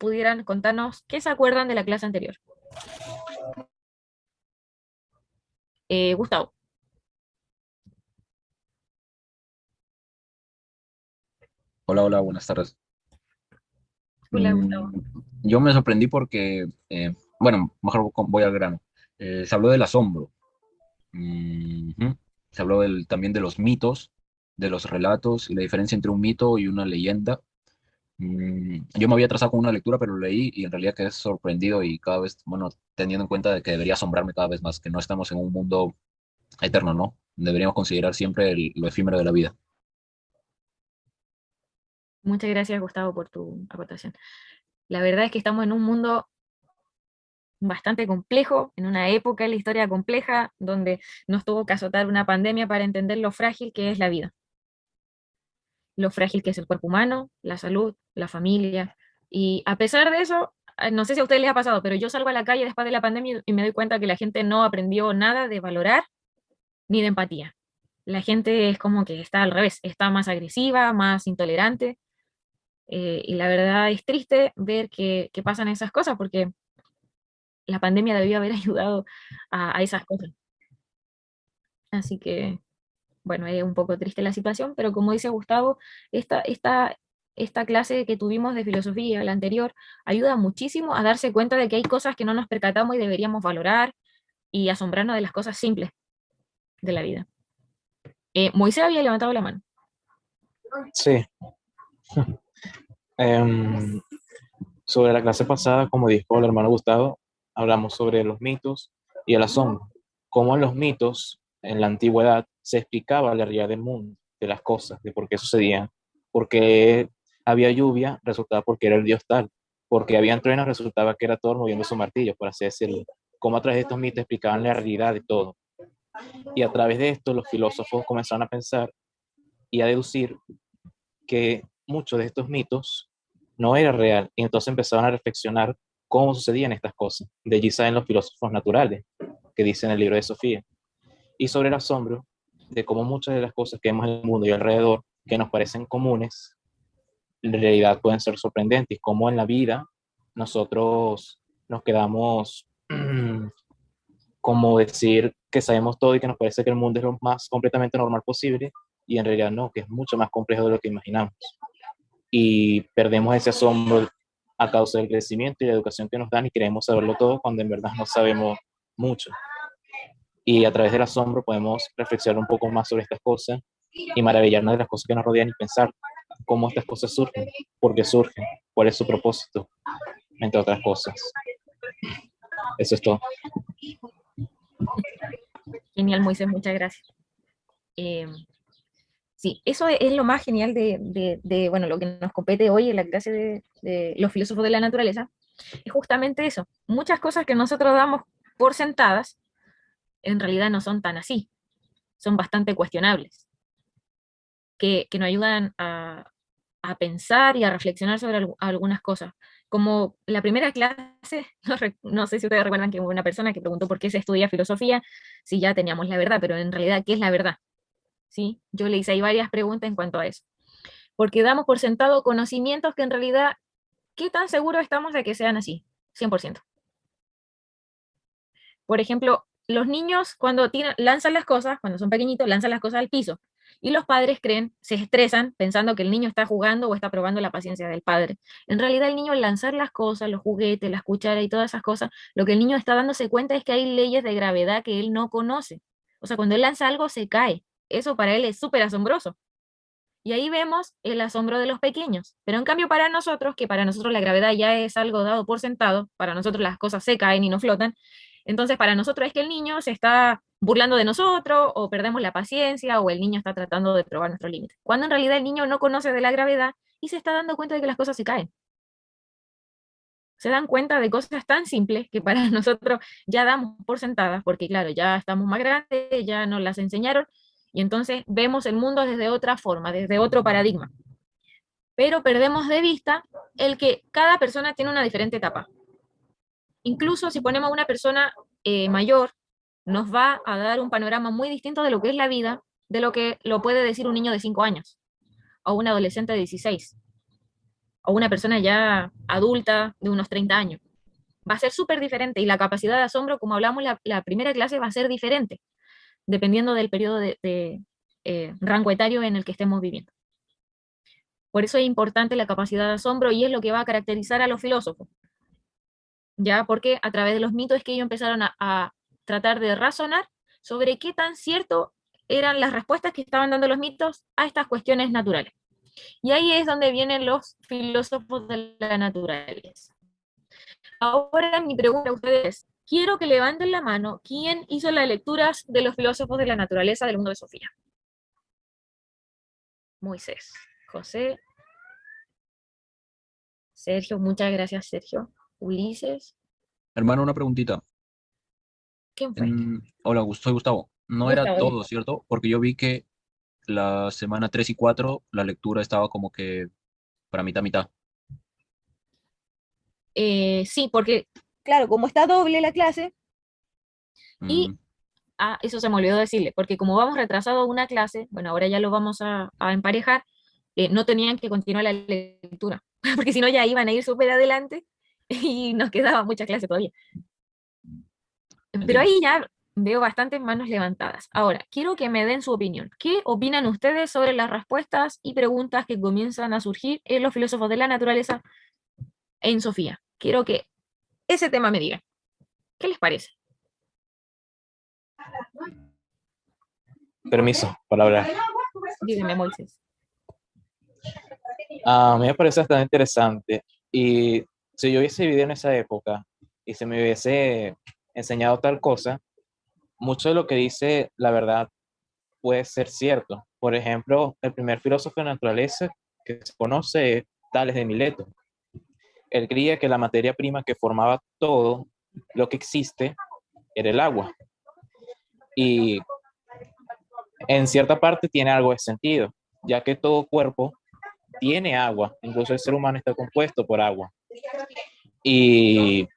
pudieran contarnos qué se acuerdan de la clase anterior. Gustavo. Hola, hola, buenas tardes. Hola, Gustavo. Mm, yo me sorprendí porque, bueno, mejor voy al grano. Se habló del asombro. Ujú. Se habló también de los mitos, de los relatos y la diferencia entre un mito y una leyenda. Yo me había trazado con una lectura, pero leí y en realidad quedé sorprendido y cada vez, bueno, teniendo en cuenta de que debería asombrarme cada vez más, que no estamos en un mundo eterno, ¿no? Deberíamos considerar siempre lo efímero de la vida. Muchas gracias, Gustavo, por tu aportación. La verdad es que estamos en un mundo bastante complejo, en una época en la historia compleja, donde nos tuvo que azotar una pandemia para entender lo frágil que es la vida, lo frágil que es el cuerpo humano, la salud, la familia. Y a pesar de eso, no sé si a ustedes les ha pasado, pero yo salgo a la calle después de la pandemia y me doy cuenta que la gente no aprendió nada de valorar ni de empatía. La gente es como que está al revés, está más agresiva, más intolerante, y la verdad es triste ver que pasan esas cosas porque la pandemia debió haber ayudado a esas cosas. Así que, bueno, es un poco triste la situación, pero como dice Gustavo, esta, esta, esta clase que tuvimos de filosofía, la anterior, ayuda muchísimo a darse cuenta de que hay cosas que no nos percatamos y deberíamos valorar y asombrarnos de las cosas simples de la vida. Moisés había levantado la mano. Sí, em, sobre la clase pasada, como dijo el hermano Gustavo, hablamos sobre los mitos y el asombro. Cómo en los mitos, en la antigüedad, se explicaba la realidad del mundo, de las cosas, de por qué sucedían. Porque había lluvia, resultaba porque era el dios tal. Porque habían truenos, resultaba que era Thor moviendo su martillo, por así decirlo. Cómo a través de estos mitos explicaban la realidad de todo. Y a través de esto, los filósofos comenzaron a pensar y a deducir que muchos de estos mitos no era real, y entonces empezaron a reflexionar cómo sucedían estas cosas. De allí salen los filósofos naturales, que dicen el libro de Sofía, y sobre el asombro de cómo muchas de las cosas que vemos en el mundo y alrededor, que nos parecen comunes, en realidad pueden ser sorprendentes, como en la vida nosotros nos quedamos como decir que sabemos todo y que nos parece que el mundo es lo más completamente normal posible, y en realidad no, que es mucho más complejo de lo que imaginamos, y perdemos ese asombro a causa del crecimiento y la educación que nos dan y queremos saberlo todo cuando en verdad no sabemos mucho. Y a través del asombro podemos reflexionar un poco más sobre estas cosas y maravillarnos de las cosas que nos rodean y pensar cómo estas cosas surgen, por qué surgen, cuál es su propósito, entre otras cosas. Eso es todo. Genial, Moisés, muchas gracias. Eh, sí, eso es lo más genial bueno, lo que nos compete hoy en la clase de los filósofos de la naturaleza, es justamente eso. Muchas cosas que nosotros damos por sentadas, en realidad no son tan así, son bastante cuestionables, que nos ayudan a pensar y a reflexionar sobre algunas cosas. Como la primera clase, no sé si ustedes recuerdan que hubo una persona que preguntó por qué se estudia filosofía, si ya teníamos la verdad, pero en realidad, ¿qué es la verdad? ¿Sí? Yo le hice ahí varias preguntas en cuanto a eso. Porque damos por sentado conocimientos que en realidad, ¿qué tan seguros estamos de que sean así? 100%. Por ejemplo, los niños cuando lanzan las cosas, cuando son pequeñitos, lanzan las cosas al piso. Y los padres creen, se estresan pensando que el niño está jugando o está probando la paciencia del padre. En realidad el niño al lanzar las cosas, los juguetes, las cucharas y todas esas cosas, lo que el niño está dándose cuenta es que hay leyes de gravedad que él no conoce. O sea, cuando él lanza algo se cae. Eso para él es súper asombroso. Y ahí vemos el asombro de los pequeños. Pero en cambio para nosotros, que para nosotros la gravedad ya es algo dado por sentado, para nosotros las cosas se caen y no flotan, entonces para nosotros es que el niño se está burlando de nosotros o perdemos la paciencia o el niño está tratando de probar nuestro límite. Cuando en realidad el niño no conoce de la gravedad y se está dando cuenta de que las cosas se caen. Se dan cuenta de cosas tan simples que para nosotros ya damos por sentadas, porque claro, ya estamos más grandes, ya nos las enseñaron, y entonces vemos el mundo desde otra forma, desde otro paradigma, pero perdemos de vista el que cada persona tiene una diferente etapa. Incluso si ponemos a una persona mayor, nos va a dar un panorama muy distinto de lo que es la vida, de lo que lo puede decir un niño de 5 años o un adolescente de 16. o una persona ya adulta de unos 30 años. Va a ser súper diferente y la capacidad de asombro, como hablamos la primera clase, va a ser diferente, dependiendo del periodo de rango etario en el que estemos viviendo. Por eso es importante la capacidad de asombro y es lo que va a caracterizar a los filósofos, ¿ya? Porque a través de los mitos es que ellos empezaron a tratar de razonar sobre qué tan cierto eran las respuestas que estaban dando los mitos a estas cuestiones naturales. Y ahí es donde vienen los filósofos de la naturaleza. Ahora mi pregunta a ustedes, quiero que levanten la mano, ¿quién hizo las lecturas de los filósofos de la naturaleza del mundo de Sofía? Moisés, José, Sergio, muchas gracias Sergio. Ulises, Hermano, una preguntita. ¿quién fue? Hola, soy Gustavo. No era Gustavo. todo, ¿cierto? Porque yo vi que la semana 3 y 4 la lectura estaba como que para mitad, mitad. Sí, porque, claro, como está doble la clase, y Mm, eso se me olvidó decirle, porque como vamos retrasado una clase, bueno, ahora ya lo vamos a emparejar, no tenían que continuar la lectura, porque si no ya iban a ir súper adelante y nos quedaba mucha clase todavía. Pero entiendo. ahí ya veo bastantes manos levantadas. Ahora, quiero que me den su opinión. ¿Qué opinan ustedes sobre las respuestas y preguntas que comienzan a surgir en los filósofos de la naturaleza en Sofía? Quiero que ese tema me digan. ¿Qué les parece? Permiso para hablar. Dígame, Moisés. A mí me parece bastante interesante. Y si yo hubiese vivido en esa época y se me hubiese enseñado tal cosa, mucho de lo que dice la verdad puede ser cierto. Por ejemplo, el primer filósofo de naturaleza que se conoce es Tales de Mileto. Él creía que la materia prima que formaba todo lo que existe era el agua. Y en cierta parte tiene algo de sentido, ya que todo cuerpo tiene agua, incluso el ser humano está compuesto por agua. Y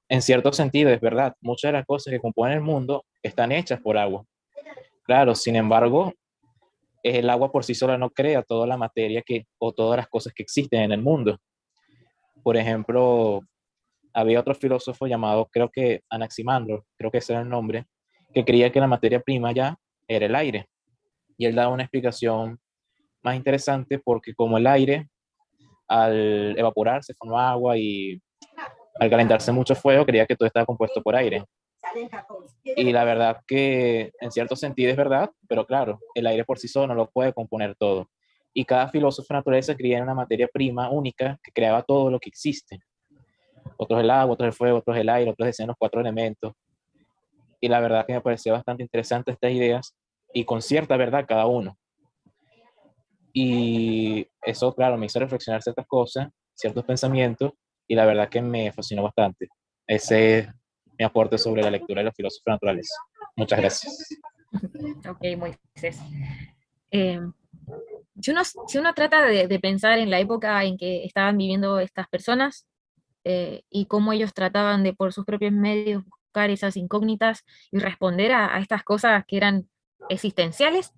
en cierto sentido es verdad, muchas de las cosas que componen el mundo están hechas por agua. Claro, sin embargo, el agua por sí sola no crea toda la materia o todas las cosas que existen en el mundo. Por ejemplo, había otro filósofo llamado, creo que Anaximandro, creo que ese era el nombre, que creía que la materia prima ya era el aire. Y él daba una explicación más interesante porque como el aire al evaporarse forma agua y al calentarse mucho fuego creía que todo estaba compuesto por aire. Y la verdad que en cierto sentido es verdad, pero claro, el aire por sí solo no lo puede componer todo. Y cada filósofo de naturaleza creía en una materia prima única que creaba todo lo que existe. Otros el agua, otros el fuego, otros el aire, otros decían los cuatro elementos. Y la verdad que me pareció bastante interesante estas ideas y con cierta verdad cada uno. Y eso, claro, me hizo reflexionar ciertas cosas, ciertos pensamientos, y la verdad que me fascinó bastante. Ese es mi aporte sobre la lectura de los filósofos naturales. Muchas gracias. Ok, Moisés. Eh, si uno trata de pensar en la época en que estaban viviendo estas personas y cómo ellos trataban de por sus propios medios buscar esas incógnitas y responder a estas cosas que eran existenciales,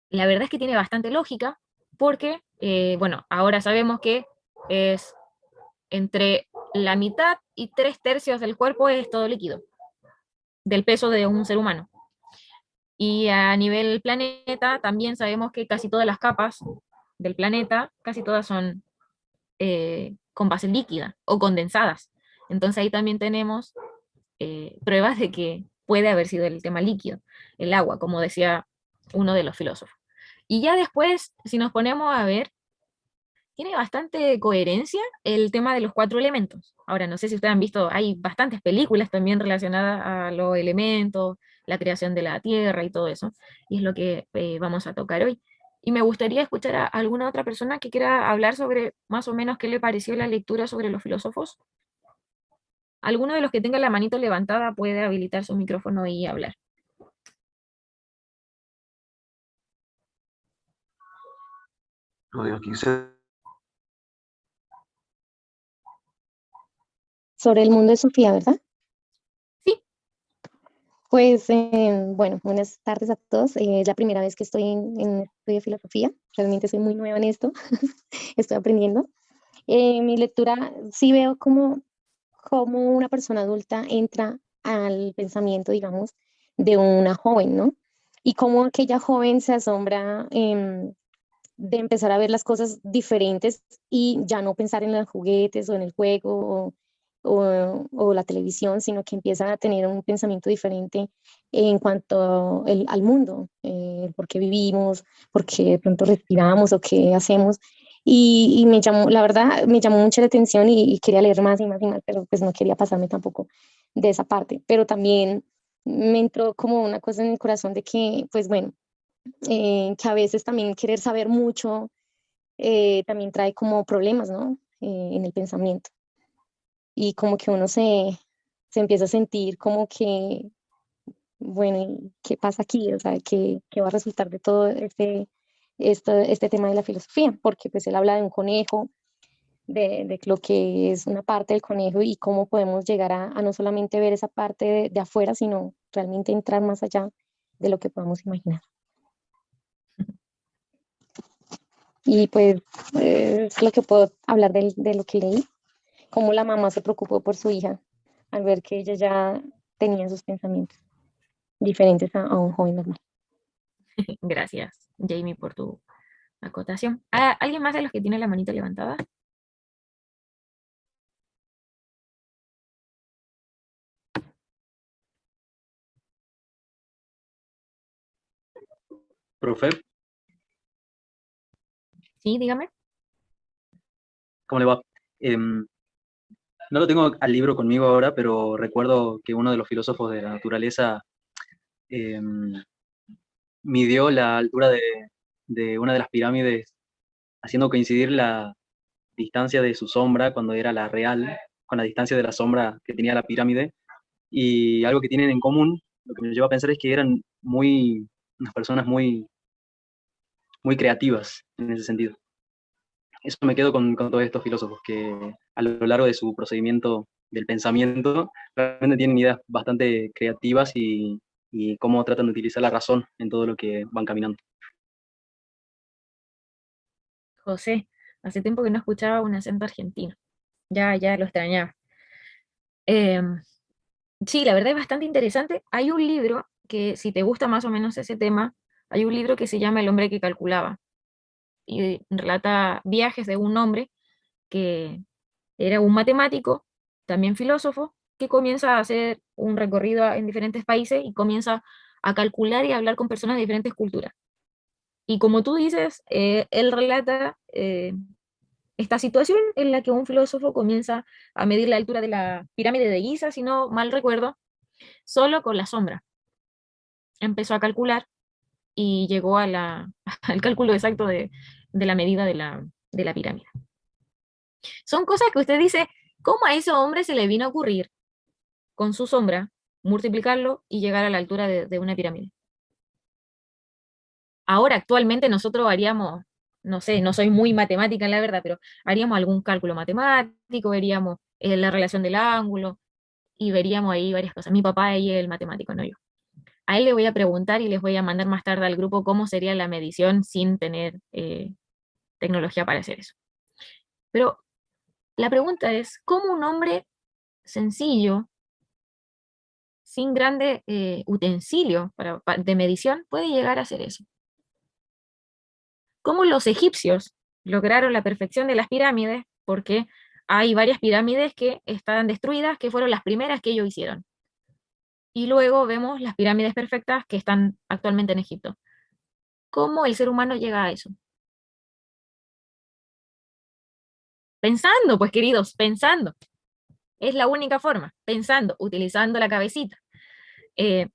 la verdad es que tiene bastante lógica porque, bueno, ahora sabemos que es entre la mitad y 3/3 del cuerpo es todo líquido, del peso de un ser humano. Y a nivel planeta también sabemos que casi todas las capas del planeta, casi todas son con base líquida o condensadas. Entonces ahí también tenemos pruebas de que puede haber sido el tema líquido, el agua, como decía uno de los filósofos. Y ya después, si nos ponemos a ver, tiene bastante coherencia el tema de los 4 elementos. Ahora, no sé si ustedes han visto, hay bastantes películas también relacionadas a los elementos, la creación de la Tierra y todo eso, y es lo que vamos a tocar hoy. Y me gustaría escuchar a alguna otra persona que quiera hablar sobre más o menos qué le pareció la lectura sobre los filósofos. Alguno de los que tenga la manito levantada puede habilitar su micrófono y hablar. Sobre el mundo de Sofía, ¿verdad? Sí, Pues, bueno, buenas tardes a todos. Es la primera vez que estoy en un estudio de filosofía. Realmente soy muy nueva en esto. Estoy aprendiendo. Mi lectura sí veo como una persona adulta entra al pensamiento, digamos, de una joven, ¿no? Y cómo aquella joven se asombra de empezar a ver las cosas diferentes y ya no pensar en los juguetes o en el juego o la televisión, sino que empiezan a tener un pensamiento diferente en cuanto al mundo, por qué vivimos, por qué de pronto respiramos o qué hacemos. Y me llamó, la verdad, me llamó mucho la atención y quería leer más y más y más, pero pues no quería pasarme tampoco de esa parte. Pero también me entró como una cosa en el corazón de que, pues bueno, que a veces también querer saber mucho también trae como problemas, ¿no? En el pensamiento. Y como que uno se empieza a sentir como que, bueno, ¿y qué pasa aquí? O sea, ¿qué va a resultar de todo este tema de la filosofía? Porque pues él habla de un conejo, de lo que es una parte del conejo y cómo podemos llegar a no solamente ver esa parte de afuera, sino realmente entrar más allá de lo que podamos imaginar. Y pues es lo que puedo hablar de lo que leí, cómo la mamá se preocupó por su hija al ver que ella ya tenía sus pensamientos diferentes a un joven normal. Gracias, Jamie, por tu acotación. Ah, ¿alguien más de los que tiene la manita levantada? Profe, Sí, dígame. ¿cómo le va? No lo tengo al libro conmigo ahora, pero recuerdo que uno de los filósofos de la naturaleza em, midió la altura de una de las pirámides, haciendo coincidir la distancia de su sombra cuando era la real, con la distancia de la sombra que tenía la pirámide. Y algo que tienen en común, lo que me lleva a pensar es que eran unas personas muy creativas en ese sentido. Eso me quedo con todos estos filósofos que a lo largo de su procedimiento del pensamiento realmente tienen ideas bastante creativas y cómo tratan de utilizar la razón en todo lo que van caminando. José, hace tiempo que no escuchaba un acento argentino. Ya lo extrañaba. Em, sí, la verdad es bastante interesante. Hay un libro que, si te gusta más o menos ese tema, hay un libro que se llama El hombre que calculaba y relata viajes de un hombre que era un matemático, también filósofo, que comienza a hacer un recorrido en diferentes países y comienza a calcular y a hablar con personas de diferentes culturas. Y como tú dices, él relata esta situación en la que un filósofo comienza a medir la altura de la pirámide de Giza, si no mal recuerdo, solo con la sombra. Empezó a calcular y llegó a al cálculo exacto de la medida de la pirámide. Son cosas que usted dice, ¿cómo a ese hombre se le vino a ocurrir con su sombra multiplicarlo y llegar a la altura de una pirámide? Ahora, actualmente, nosotros haríamos, no sé, no soy muy matemática, la verdad, pero haríamos algún cálculo matemático, veríamos la relación del ángulo y veríamos ahí varias cosas. Mi papá ahí es el matemático, no yo. A él le voy a preguntar y les voy a mandar más tarde al grupo cómo sería la medición sin tener tecnología para hacer eso. Pero la pregunta es, ¿cómo un hombre sencillo, sin grandes utensilios de medición, puede llegar a hacer eso? ¿Cómo los egipcios lograron la perfección de las pirámides? Porque hay varias pirámides que están destruidas, que fueron las primeras que ellos hicieron. Y luego vemos las pirámides perfectas que están actualmente en Egipto. ¿Cómo el ser humano llega a eso? Pensando, pues queridos, pensando. Es la única forma, pensando, utilizando la cabecita. Eh,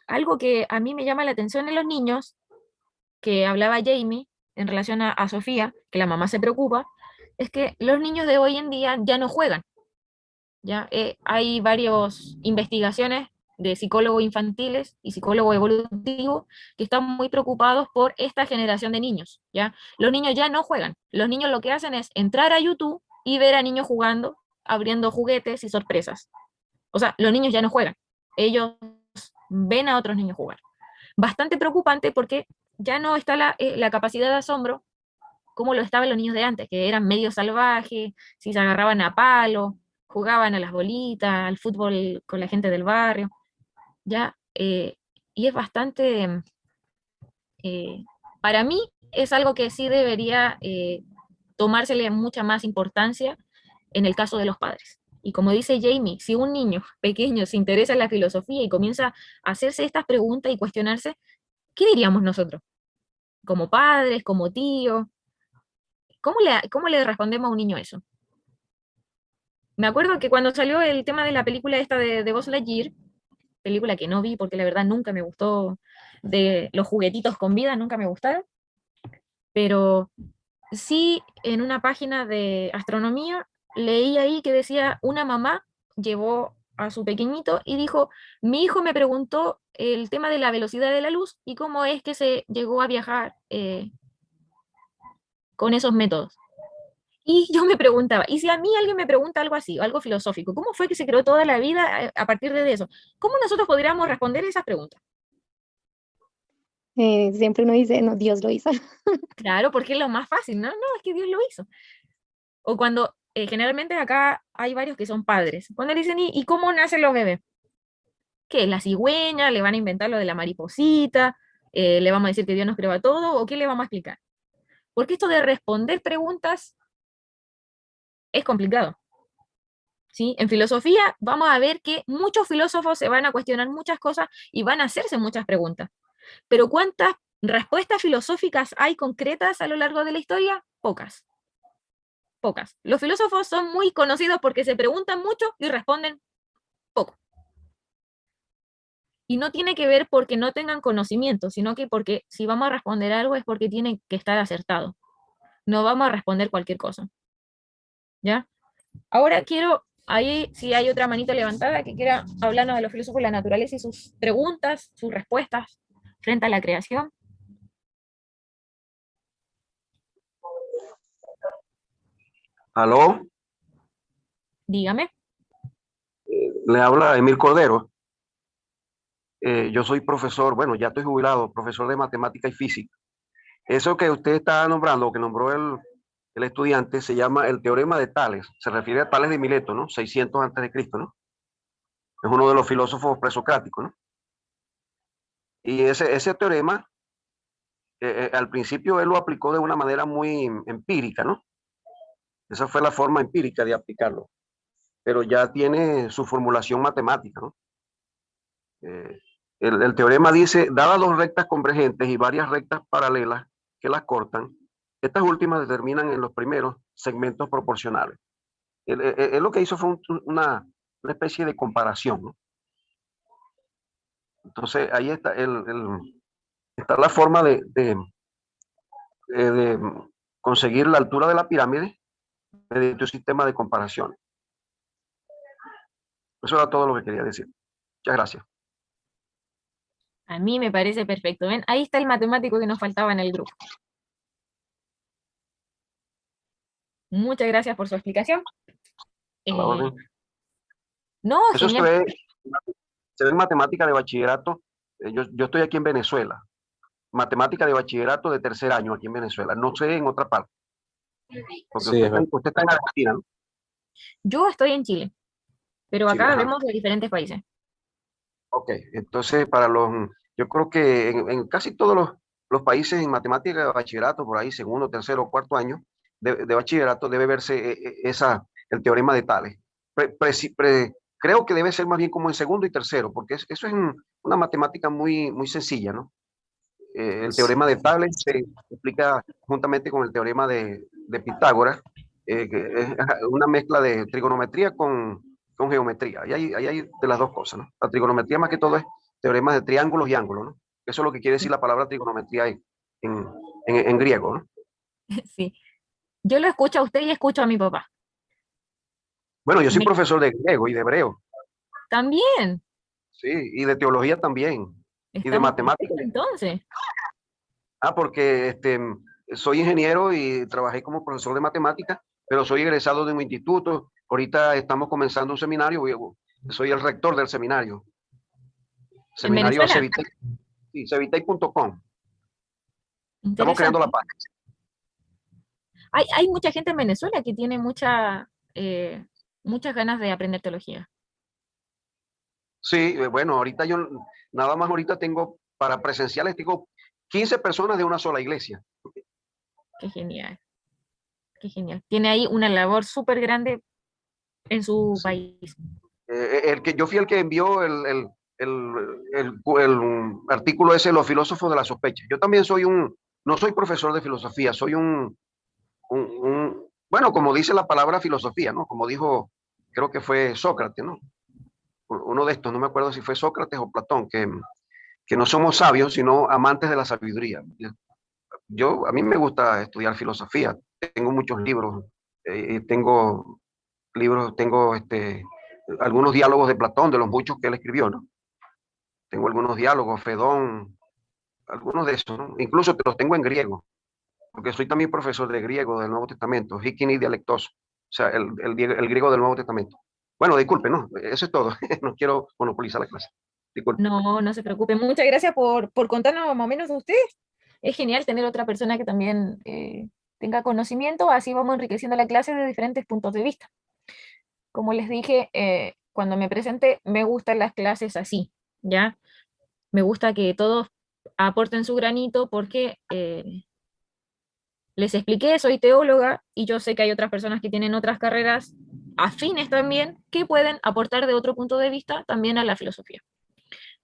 Algo que a mí me llama la atención en los niños, que hablaba Jamie en relación a Sofía, que la mamá se preocupa, es que los niños de hoy en día ya no juegan. ¿Ya? Hay varias investigaciones de psicólogos infantiles y psicólogos evolutivos que están muy preocupados por esta generación de niños. ¿Ya? Los niños ya no juegan. Los niños lo que hacen es entrar a YouTube y ver a niños jugando, abriendo juguetes y sorpresas. O sea, los niños ya no juegan. Ellos ven a otros niños jugar. Bastante preocupante porque ya no está la capacidad de asombro cómo lo estaban los niños de antes, que eran medio salvajes, si se agarraban a palo, jugaban a las bolitas, al fútbol con la gente del barrio, ¿ya? Y es bastante, eh, para mí, es algo que sí debería tomársele mucha más importancia en el caso de los padres. Y como dice Jamie, si un niño pequeño se interesa en la filosofía y comienza a hacerse estas preguntas y cuestionarse, ¿qué diríamos nosotros? Como padres, como tíos, cómo le respondemos a un niño eso? Me acuerdo que cuando salió el tema de la película esta de Buzz Lightyear, película que no vi porque la verdad nunca me gustó, de los juguetitos con vida, nunca me gustaron, pero sí en una página de astronomía leí ahí que decía una mamá llevó a su pequeñito y dijo, mi hijo me preguntó el tema de la velocidad de la luz y cómo es que se llegó a viajar con esos métodos. Y yo me preguntaba, ¿y si a mí alguien me pregunta algo así, algo filosófico, cómo fue que se creó toda la vida a partir de eso? ¿Cómo nosotros podríamos responder esas preguntas? Siempre uno dice, no, Dios lo hizo. Claro, porque es lo más fácil, ¿no? No, es que Dios lo hizo. O cuando generalmente acá hay varios que son padres. Cuando le dicen, ¿y cómo nacen los bebés? ¿Qué? ¿La cigüeña? ¿Le van a inventar lo de la mariposita? ¿Le vamos a decir que Dios nos creó a todo? ¿O qué le vamos a explicar? Porque esto de responder preguntas es complicado. ¿Sí? En filosofía vamos a ver que muchos filósofos se van a cuestionar muchas cosas y van a hacerse muchas preguntas. Pero ¿cuántas respuestas filosóficas hay concretas a lo largo de la historia? Pocas. Pocas. Los filósofos son muy conocidos porque se preguntan mucho y responden poco. Y no tiene que ver porque no tengan conocimiento, sino que porque si vamos a responder algo es porque tiene que estar acertado. No vamos a responder cualquier cosa. ¿Ya? Ahora quiero, ahí si hay otra manita levantada que quiera hablarnos de los filósofos de la naturaleza y sus preguntas, sus respuestas frente a la creación. Aló, Dígame. le habla Emil Cordero. Yo soy profesor, bueno, ya estoy jubilado, profesor de matemática y física. Eso que usted está nombrando, que nombró el estudiante, se llama el teorema de Tales. Se refiere a Tales de Mileto, ¿no? 600 antes de Cristo, ¿no? Es uno de los filósofos presocráticos, ¿no? Y ese teorema, al principio él lo aplicó de una manera muy empírica, ¿no? Esa fue la forma empírica de aplicarlo, pero ya tiene su formulación matemática, ¿no? Eh, el teorema dice, dadas dos rectas convergentes y varias rectas paralelas que las cortan, estas últimas determinan en los primeros segmentos proporcionales. Él lo que hizo fue una especie de comparación, ¿no? Entonces ahí está, está la forma de conseguir la altura de la pirámide mediante un sistema de comparación. Eso era todo lo que quería decir. Muchas gracias. A mí me parece perfecto. ¿Ven? Ahí está el matemático que nos faltaba en el grupo. Muchas gracias por su explicación. A la orden. No, Eso genial. se ve en matemática de bachillerato. Yo estoy aquí en Venezuela. Matemática de bachillerato de tercer año aquí en Venezuela. No sé en otra parte. Porque Sí, usted está en Argentina, ¿no? Yo estoy en Chile, pero Chile, acá ajá. vemos de diferentes países. Ok, entonces yo creo que en casi todos los países en matemática de bachillerato, por ahí segundo, tercero, cuarto año de bachillerato, debe verse el teorema de Tales. Creo que debe ser más bien como en segundo y tercero, porque eso es una matemática muy, muy sencilla, ¿no? El teorema de Tales se explica juntamente con el teorema de Pitágoras, que es una mezcla de trigonometría con geometría. Ahí hay de las dos cosas, ¿no? La trigonometría más que todo es teoremas de triángulos y ángulos, ¿no? Eso es lo que quiere decir la palabra trigonometría en griego, ¿no? Sí. Yo lo escucho a usted y escucho a mi papá. Bueno, yo soy Me- profesor de griego y de hebreo, También. sí, y de teología también, y de Estamos matemáticas. perfectos entonces. Porque soy ingeniero y trabajé como profesor de matemáticas, pero soy egresado de un instituto. Ahorita estamos comenzando un seminario, soy el rector del seminario. En Seminario Venezuela. Cevitey, sí, cevitey.com. Estamos creando Interesante. la página. Hay mucha gente en Venezuela que tiene muchas ganas de aprender teología. Sí, bueno, ahorita yo, nada más ahorita tengo, para presenciales, tengo 15 personas de una sola iglesia. Qué genial, qué genial. Tiene ahí una labor súper grande en su Sí. país. Yo fui el que envió el artículo ese, Los filósofos de la sospecha. Yo también no soy profesor de filosofía, soy bueno, como dice la palabra filosofía, ¿no? Como dijo, creo que fue Sócrates, ¿no? Uno de estos, no me acuerdo si fue Sócrates o Platón, que no somos sabios, sino amantes de la sabiduría. A mí me gusta estudiar filosofía, tengo muchos libros, tengo libros, tengo algunos diálogos de Platón, de los muchos que él escribió, ¿no? Tengo algunos diálogos, Fedón, algunos de esos, ¿no? Incluso te los tengo en griego, porque soy también profesor de griego del Nuevo Testamento, Hikini dialectos, o sea, el griego del Nuevo Testamento. Bueno, disculpe, no, eso es todo, no quiero monopolizar la clase, disculpe. No, no se preocupe. Muchas gracias por contarnos más o menos de usted. Es genial tener otra persona que también tenga conocimiento, así vamos enriqueciendo la clase de diferentes puntos de vista. Como les dije, cuando me presenté, me gustan las clases así, ¿ya? Me gusta que todos aporten su granito porque les expliqué, soy teóloga y yo sé que hay otras personas que tienen otras carreras afines también que pueden aportar de otro punto de vista también a la filosofía.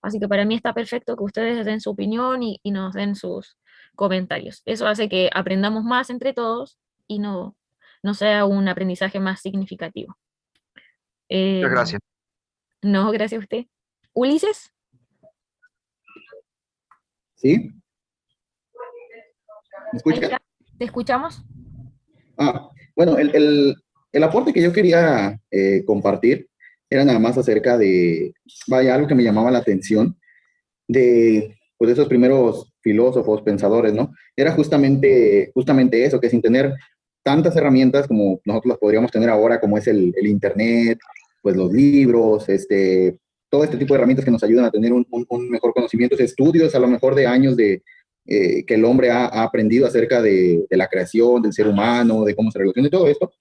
Así que para mí está perfecto que ustedes den su opinión y nos den sus comentarios. Eso hace que aprendamos más entre todos y no sea un aprendizaje más significativo. Muchas Eh, gracias. no, gracias a usted. Ulises, ¿Sí? ¿Me ahí escucha? está, te escuchamos. Bueno, el aporte que yo quería compartir era nada más acerca de, vaya, algo que me llamaba la atención de, pues, de esos primeros filósofos, pensadores, ¿no? Era justamente eso, que sin tener tantas herramientas como nosotros las podríamos tener ahora, como es el Internet, pues los libros, todo este tipo de herramientas que nos ayudan a tener un mejor conocimiento, estudios a lo mejor de años que el hombre ha aprendido acerca de la creación, del ser humano, de cómo se relaciona y todo esto,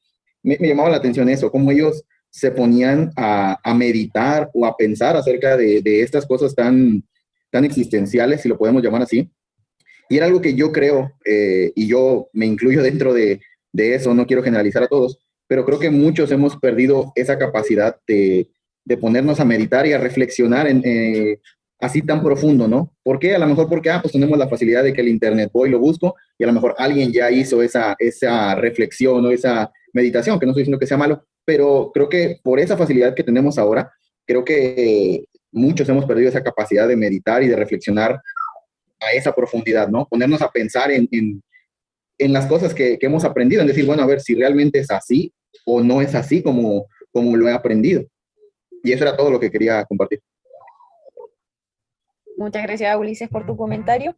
me llamaba la atención eso, cómo ellos se ponían a meditar o a pensar acerca de estas cosas tan existenciales, si lo podemos llamar así. Y era algo que yo creo, y yo me incluyo dentro de eso, no quiero generalizar a todos, pero creo que muchos hemos perdido esa capacidad de ponernos a meditar y a reflexionar así tan profundo, ¿no? ¿Por qué? A lo mejor porque pues tenemos la facilidad de que el Internet voy, lo busco, y a lo mejor alguien ya hizo esa reflexión o esa meditación, que no estoy diciendo que sea malo, pero creo que por esa facilidad que tenemos ahora, creo que muchos hemos perdido esa capacidad de meditar y de reflexionar a esa profundidad, ¿no? Ponernos a pensar en las cosas que hemos aprendido, en decir, bueno, a ver si realmente es así o no es así como lo he aprendido. Y eso era todo lo que quería compartir. Muchas gracias, Ulises, por tu comentario.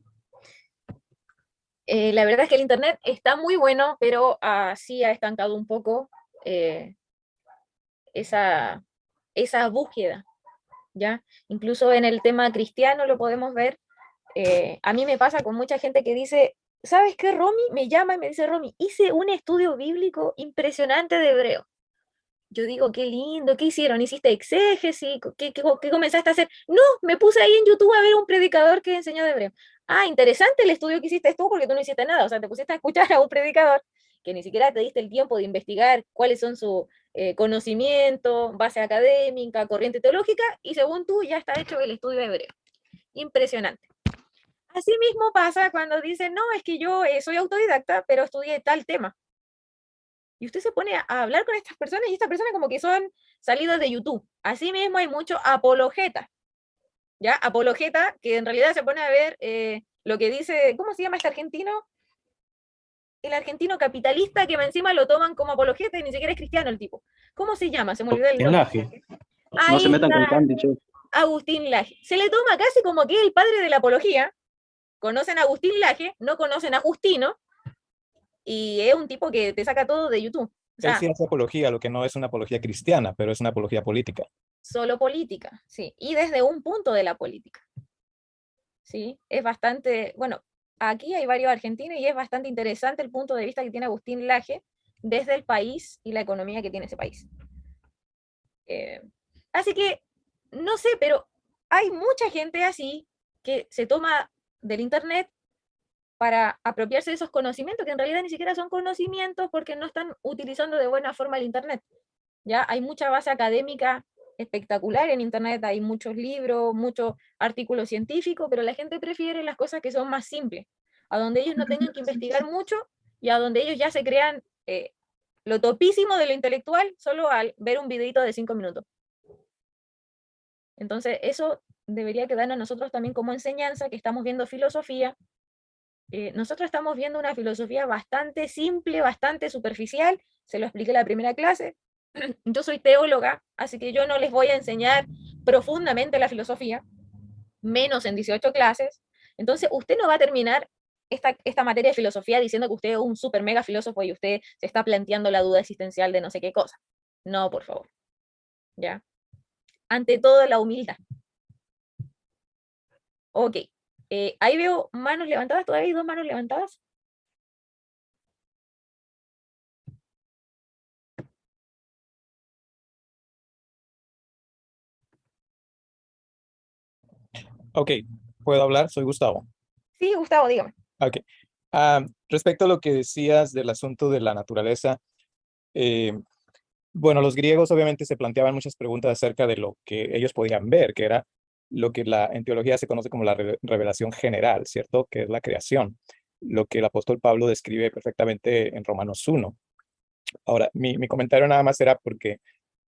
La verdad es que el Internet está muy bueno, pero sí ha estancado un poco eh, esa, esa búsqueda, ¿ya? Incluso en el tema cristiano lo podemos ver. A mí me pasa con mucha gente que dice, ¿sabes qué, Romy? Me llama y me dice, Romy, hice un estudio bíblico impresionante de hebreo. Yo digo, qué lindo, ¿qué hicieron? ¿Hiciste exégesis? ¿Qué comenzaste a hacer? No, me puse ahí en YouTube a ver un predicador que enseñó de hebreo. Ah, interesante el estudio que hiciste tú porque tú no hiciste nada. O sea, te pusiste a escuchar a un predicador que ni siquiera te diste el tiempo de investigar cuáles son sus conocimientos, base académica, corriente teológica, y según tú ya está hecho el estudio de hebreo. Impresionante. Así mismo pasa cuando dicen, no, es que yo soy autodidacta, pero estudié tal tema. Y usted se pone a hablar con estas personas y estas personas como que son salidas de YouTube. Así mismo hay mucho apologeta, ¿ya? Apologeta que en realidad se pone a ver lo que dice, ¿cómo se llama este argentino? El argentino capitalista que encima lo toman como apologeta y ni siquiera es cristiano el tipo. ¿Cómo se llama? Se me olvidó el En nombre. Laje. No se Ahí metan con está, Candy, che. Agustín Laje. Se le toma casi como que es el padre de la apología. Conocen a Agustín Laje, no conocen a Justino, y es un tipo que te saca todo de YouTube. O Él sea, sí hace apología, lo que no es una apología cristiana, pero es una apología política. solo política, sí, y desde un punto de la política. ¿Sí? Es bastante, bueno, aquí hay varios argentinos y es bastante interesante el punto de vista que tiene Agustín Laje desde el país y la economía que tiene ese país. Así que, no sé, pero hay mucha gente así que se toma del Internet para apropiarse de esos conocimientos, que en realidad ni siquiera son conocimientos porque no están utilizando de buena forma el Internet. Ya hay mucha base académica espectacular en Internet, hay muchos libros, muchos artículos científicos, pero la gente prefiere las cosas que son más simples, a donde ellos no tengan que investigar mucho y a donde ellos ya se crean lo topísimo de lo intelectual solo al ver un videito de 5 minutos. Entonces, eso debería quedarnos a nosotros también como enseñanza, que estamos viendo filosofía. Nosotros estamos viendo una filosofía bastante simple, bastante superficial, se lo expliqué en la primera clase. Yo soy teóloga, así que yo no les voy a enseñar profundamente la filosofía, menos en 18 clases. Entonces, usted no va a terminar esta materia de filosofía diciendo que usted es un super mega filósofo y usted se está planteando la duda existencial de no sé qué cosa. No, por favor. ¿Ya? Ante todo, la humildad. Ok. Ahí veo manos levantadas, todavía hay 2 manos levantadas. Ok, ¿puedo hablar? Soy Gustavo. Sí, Gustavo, dígame. Ok. Respecto a lo que decías del asunto de la naturaleza, eh, bueno, los griegos obviamente se planteaban muchas preguntas acerca de lo que ellos podían ver, que era lo que en teología se conoce como la revelación general, ¿cierto? Que es la creación, lo que el apóstol Pablo describe perfectamente en Romanos 1. Ahora, mi comentario nada más era porque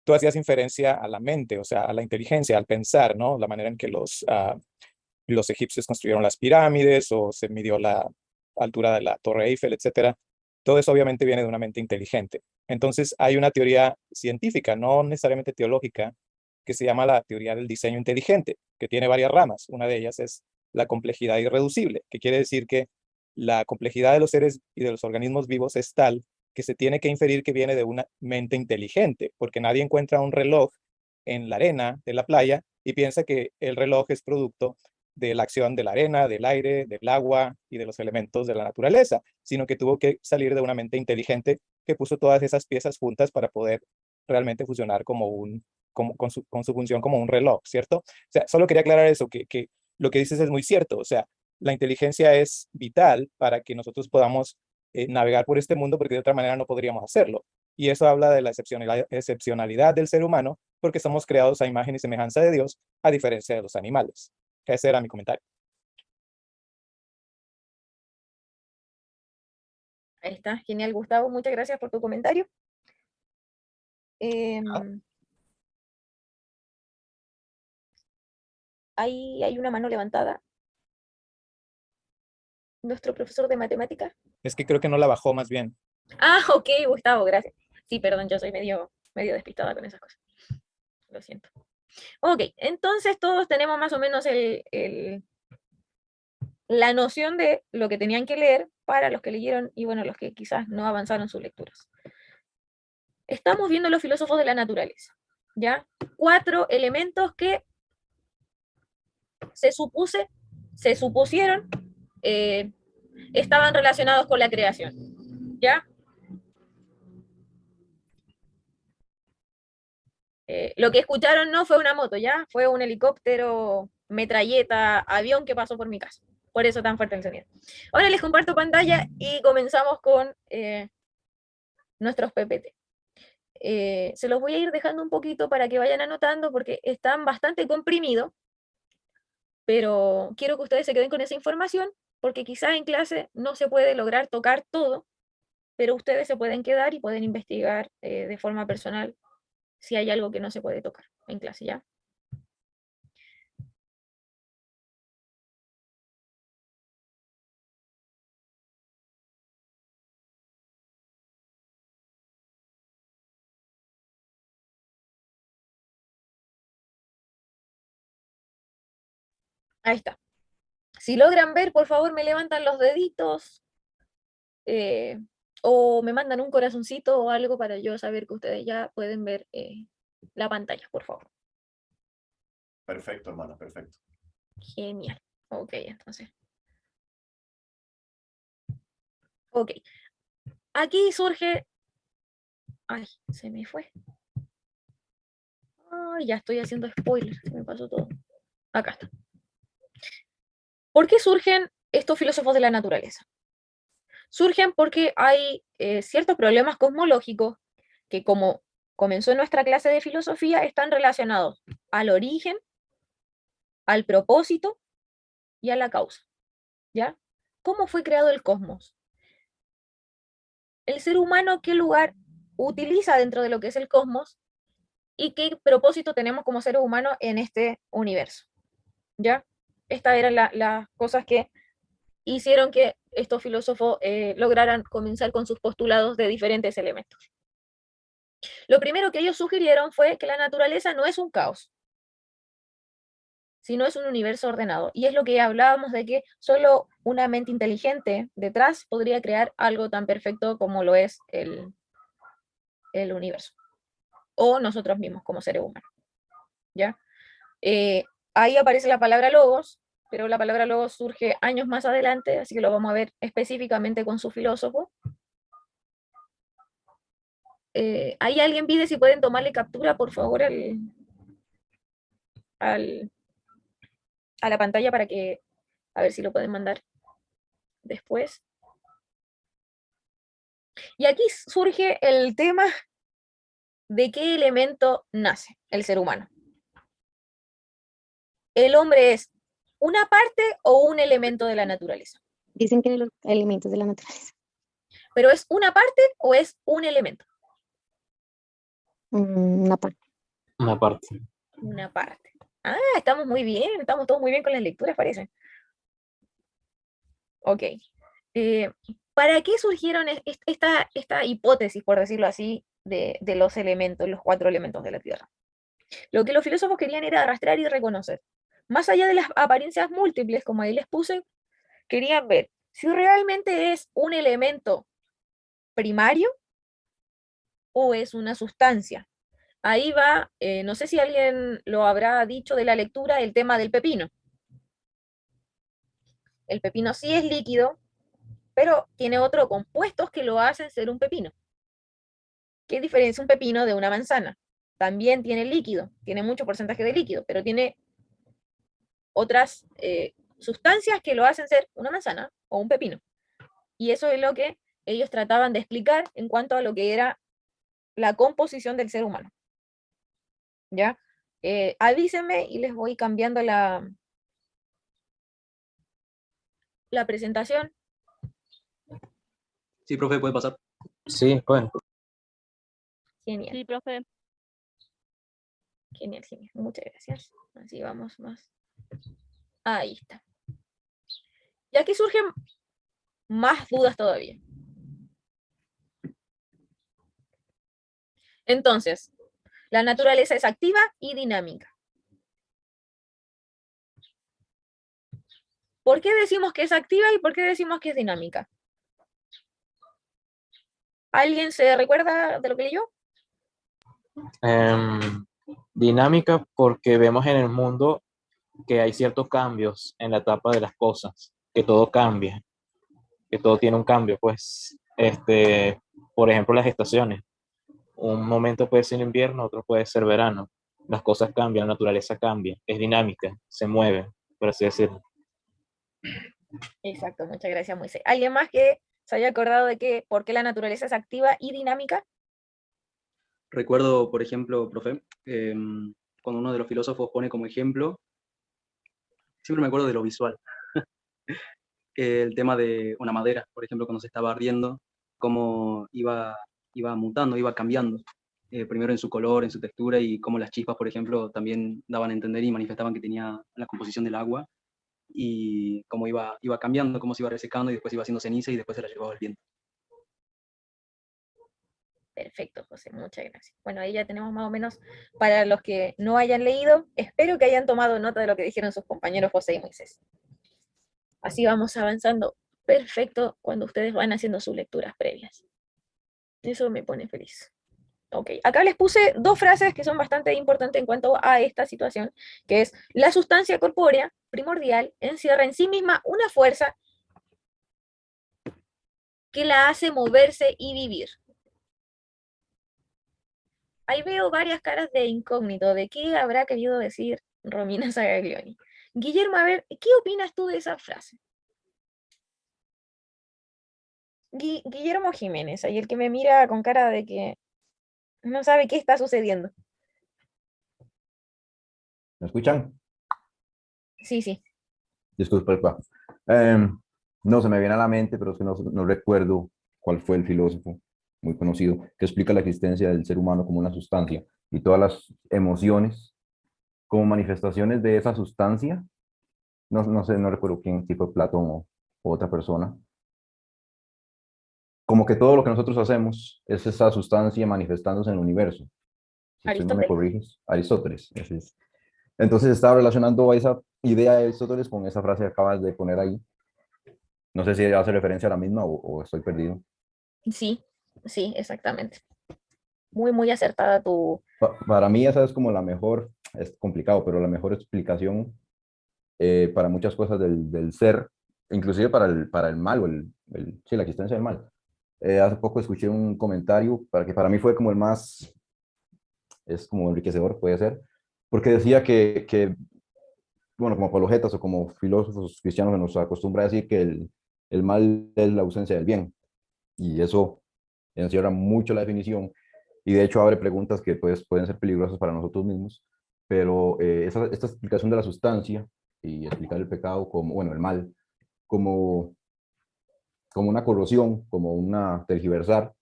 tú hacías inferencia a la mente, o sea, a la inteligencia, al pensar, ¿no? La manera en que los egipcios construyeron las pirámides o se midió la altura de la Torre Eiffel, etcétera. Todo eso obviamente viene de una mente inteligente. Entonces hay una teoría científica, no necesariamente teológica, que se llama la teoría del diseño inteligente, que tiene varias ramas. Una de ellas es la complejidad irreducible, que quiere decir que la complejidad de los seres y de los organismos vivos es tal que se tiene que inferir que viene de una mente inteligente, porque nadie encuentra un reloj en la arena de la playa y piensa que el reloj es producto de la acción de la arena, del aire, del agua y de los elementos de la naturaleza, sino que tuvo que salir de una mente inteligente que puso todas esas piezas juntas para poder realmente funcionar con su función como un reloj, ¿cierto? O sea, solo quería aclarar eso, que lo que dices es muy cierto, o sea, la inteligencia es vital para que nosotros podamos navegar por este mundo, porque de otra manera no podríamos hacerlo. Y eso habla de la excepcionalidad del ser humano, porque somos creados a imagen y semejanza de Dios, a diferencia de los animales. Ese era mi comentario. Ahí está, genial, Gustavo. Muchas gracias por tu comentario. Em, ahí hay una mano levantada. Nuestro profesor de matemáticas. Es que creo que no la bajó más bien. Ah, ok, Gustavo, gracias. Sí, perdón, yo soy medio despistada con esas cosas. Lo siento. Ok, entonces todos tenemos más o menos la noción de lo que tenían que leer para los que leyeron y bueno, los que quizás no avanzaron sus lecturas. Estamos viendo los filósofos de la naturaleza, ¿ya? 4 elementos que se supusieron estaban relacionados con la creación, ¿ya? Lo que escucharon no fue una moto, ¿ya? Fue un helicóptero, metralleta, avión que pasó por mi casa. Por eso tan fuerte el sonido. Ahora les comparto pantalla y comenzamos con nuestros PPT. Se los voy a ir dejando un poquito para que vayan anotando porque están bastante comprimidos, pero quiero que ustedes se queden con esa información porque quizás en clase no se puede lograr tocar todo, pero ustedes se pueden quedar y pueden investigar de forma personal si hay algo que no se puede tocar en clase, ¿ya? Ahí está. Si logran ver, por favor, me levantan los deditos eh, o me mandan un corazoncito o algo para yo saber que ustedes ya pueden ver la pantalla, por favor. Perfecto, hermano, perfecto. Genial. Ok, entonces. Ok, aquí surge... Ay, se me fue. Ay, ya estoy haciendo spoiler, se me pasó todo. Acá está. ¿Por qué surgen estos filósofos de la naturaleza? Surgen porque hay ciertos problemas cosmológicos que, como comenzó en nuestra clase de filosofía, están relacionados al origen, al propósito y a la causa. ¿Ya? ¿Cómo fue creado el cosmos? El ser humano, ¿qué lugar utiliza dentro de lo que es el cosmos? ¿Y qué propósito tenemos como seres humanos en este universo? ¿Ya? Estas eran las cosas que hicieron que estos filósofos lograran comenzar con sus postulados de diferentes elementos. Lo primero que ellos sugirieron fue que la naturaleza no es un caos, sino es un universo ordenado. Y es lo que hablábamos de que solo una mente inteligente detrás podría crear algo tan perfecto como lo es el universo, o nosotros mismos como seres humanos. ¿Ya? Ahí aparece la palabra logos, pero la palabra logos surge años más adelante, así que lo vamos a ver específicamente con su filósofo. Ahí alguien pide si pueden tomarle captura, por favor, a la pantalla para que, a ver si lo pueden mandar después. Y aquí surge el tema de qué elemento nace el ser humano. ¿El hombre es una parte o un elemento de la naturaleza? Dicen que los elementos de la naturaleza. ¿Pero es una parte o es un elemento? Una parte. Una parte. Una parte. Ah, estamos muy bien, estamos todos muy bien con las lecturas, parece. Ok. ¿Para qué surgieron esta hipótesis, por decirlo así, de los elementos, los 4 elementos de la Tierra? Lo que los filósofos querían era rastrear y reconocer. Más allá de las apariencias múltiples, como ahí les puse, querían ver si realmente es un elemento primario o es una sustancia. Ahí va, no sé si alguien lo habrá dicho de la lectura, el tema del pepino. El pepino sí es líquido, pero tiene otros compuestos que lo hacen ser un pepino. ¿Qué diferencia un pepino de una manzana? También tiene líquido, tiene mucho porcentaje de líquido, pero tiene otras sustancias que lo hacen ser una manzana o un pepino. Y eso es lo que ellos trataban de explicar en cuanto a lo que era la composición del ser humano. ¿Ya? Avísenme y les voy cambiando la presentación. Sí, profe, puede pasar. Sí, bueno. Genial. Sí, profe. Genial, genial. Muchas gracias. Así vamos más. Ahí está. Y aquí surgen más dudas todavía. Entonces, la naturaleza es activa y dinámica. ¿Por qué decimos que es activa y por qué decimos que es dinámica? ¿Alguien se recuerda de lo que leyó? Dinámica porque vemos en el mundo que hay ciertos cambios en la etapa de las cosas, que todo cambia, que todo tiene un cambio, pues, por ejemplo, las estaciones. Un momento puede ser invierno, otro puede ser verano. Las cosas cambian, la naturaleza cambia, es dinámica, se mueve, por así decirlo. Exacto, muchas gracias, Moisés. ¿Alguien más que se haya acordado de que por qué la naturaleza es activa y dinámica? Recuerdo, por ejemplo, profe, cuando uno de los filósofos pone como ejemplo, siempre me acuerdo de lo visual, el tema de una madera, por ejemplo, cuando se estaba ardiendo, cómo iba mutando, iba cambiando, primero en su color, en su textura, y cómo las chispas, por ejemplo, también daban a entender y manifestaban que tenía la composición del agua, y cómo iba cambiando, cómo se iba resecando, y después iba haciendo ceniza, y después se la llevaba el viento. Perfecto, José, muchas gracias. Bueno, ahí ya tenemos más o menos, para los que no hayan leído, espero que hayan tomado nota de lo que dijeron sus compañeros José y Moisés. Así vamos avanzando perfecto cuando ustedes van haciendo sus lecturas previas. Eso me pone feliz. Ok, acá les puse 2 frases que son bastante importantes en cuanto a esta situación, que es: la sustancia corpórea primordial encierra en sí misma una fuerza que la hace moverse y vivir. Ahí veo varias caras de incógnito, de qué habrá querido decir Romina Sagaglioni. Guillermo, a ver, ¿qué opinas tú de esa frase? Guillermo Jiménez, ahí el que me mira con cara de que no sabe qué está sucediendo. ¿Me escuchan? Sí, sí. Disculpa. Em, no se me viene a la mente, pero es que no recuerdo cuál fue el filósofo muy conocido que explica la existencia del ser humano como una sustancia y todas las emociones como manifestaciones de esa sustancia. No sé, no recuerdo quién, si fue Platón o otra persona. Como que todo lo que nosotros hacemos es esa sustancia manifestándose en el universo. Si tú no me Aristóteles. corriges, Aristóteles. Ese es. Entonces estaba relacionando esa idea de Aristóteles con esa frase que acabas de poner ahí. No sé si hace referencia a la misma o estoy perdido. Sí, sí, exactamente. Muy, muy acertada tu... Para mí esa es como la mejor, es complicado, pero la mejor explicación para muchas cosas del ser, inclusive para el mal, sí, la existencia del mal. Hace poco escuché un comentario para que para mí fue como el más, es como enriquecedor, puede ser, porque decía bueno, como apologetas o como filósofos cristianos se nos acostumbra a decir que el mal es la ausencia del bien, y eso encierra mucho la definición, y de hecho abre preguntas que pues, pueden ser peligrosas para nosotros mismos, pero esta explicación de la sustancia y explicar el pecado como, bueno, el mal, como, como una corrosión, como una tergiversar,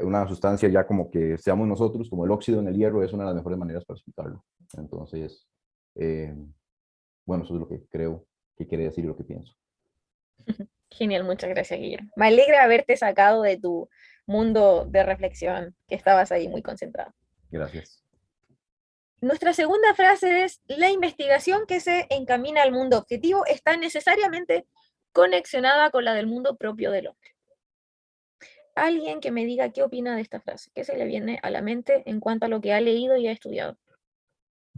una sustancia ya como que seamos nosotros, como el óxido en el hierro, es una de las mejores maneras para explicarlo. Entonces, eh, bueno, eso es lo que creo que quiere decir y lo que pienso. Genial, muchas gracias, Guillermo. Me alegra haberte sacado de tu mundo de reflexión, que estabas ahí muy concentrado. Gracias. Nuestra segunda frase es, la investigación que se encamina al mundo objetivo está necesariamente conexionada con la del mundo propio del hombre. Alguien que me diga qué opina de esta frase, qué se le viene a la mente en cuanto a lo que ha leído y ha estudiado.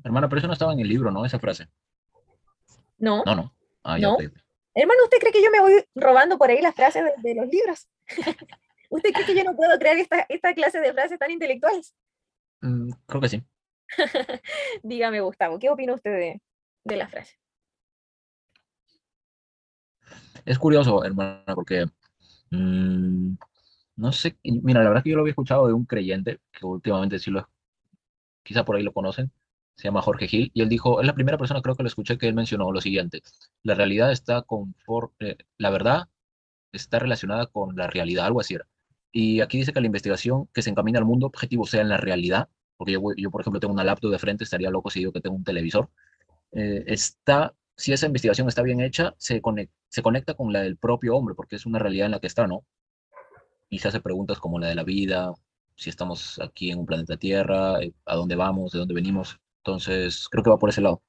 Hermana, pero eso no estaba en el libro, ¿no? Esa frase. No, No, no. Ah, ya, no. ok. Hermano, ¿usted cree que yo me voy robando por ahí las frases de los libros? ¿Usted cree que yo no puedo crear esta clase de frases tan intelectuales? Creo que sí. Dígame, Gustavo, ¿qué opina usted de la frase? Es curioso, hermana, porque mm, no sé, mira, la verdad es que yo lo había escuchado de un creyente, que últimamente sí lo, quizá por ahí lo conocen, se llama Jorge Gil, y él dijo, es la primera persona creo que lo escuché que él mencionó lo siguiente, la realidad está la verdad está relacionada con la realidad, algo así era. Y aquí dice que la investigación que se encamina al mundo objetivo sea en la realidad, porque yo por ejemplo, tengo una laptop de frente, estaría loco si digo que tengo un televisor, si esa investigación está bien hecha, se conecta con la del propio hombre, porque es una realidad en la que está, ¿no? Y se hace preguntas como la de la vida, si estamos aquí en un planeta Tierra, a dónde vamos, de dónde venimos. Entonces, creo que va por ese lado.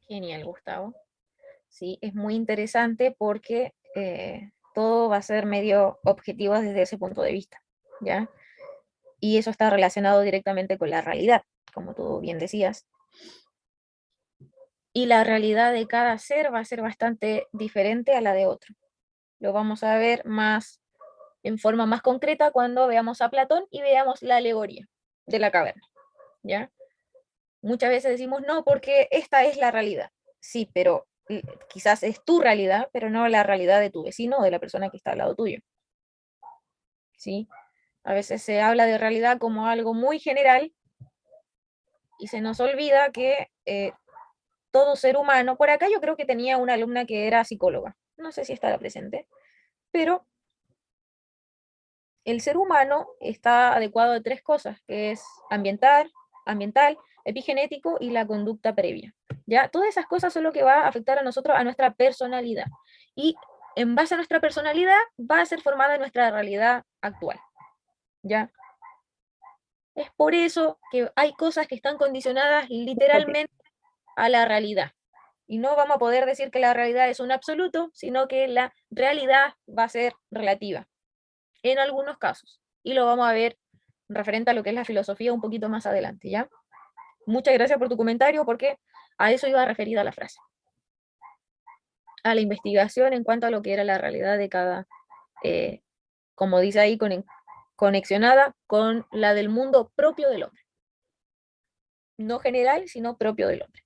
Genial, Gustavo. Sí, es muy interesante porque todo va a ser medio objetivo desde ese punto de vista, ¿ya? Y eso está relacionado directamente con la realidad, como tú bien decías. Y la realidad de cada ser va a ser bastante diferente a la de otro. Lo vamos a ver más en forma más concreta cuando veamos a Platón y veamos la alegoría de la caverna, ¿ya? Muchas veces decimos, no, porque esta es la realidad. Sí, pero quizás es tu realidad, pero no la realidad de tu vecino o de la persona que está al lado tuyo. ¿Sí? A veces se habla de realidad como algo muy general y se nos olvida que todo ser humano, por acá yo creo que tenía una alumna que era psicóloga, no sé si estará presente, pero el ser humano está adecuado a tres cosas, que es ambiental, epigenético y la conducta previa. ¿Ya? Todas esas cosas son lo que va a afectar a nosotros, a nuestra personalidad. Y en base a nuestra personalidad va a ser formada nuestra realidad actual. ¿Ya? Es por eso que hay cosas que están condicionadas literalmente a la realidad. Y no vamos a poder decir que la realidad es un absoluto, sino que la realidad va a ser relativa en algunos casos. Y lo vamos a ver referente a lo que es la filosofía un poquito más adelante, ¿ya? Muchas gracias por tu comentario porque a eso iba referida la frase. a la investigación en cuanto a lo que era la realidad de cada, como dice ahí, conexionada con la del mundo propio del hombre. No general, sino propio del hombre.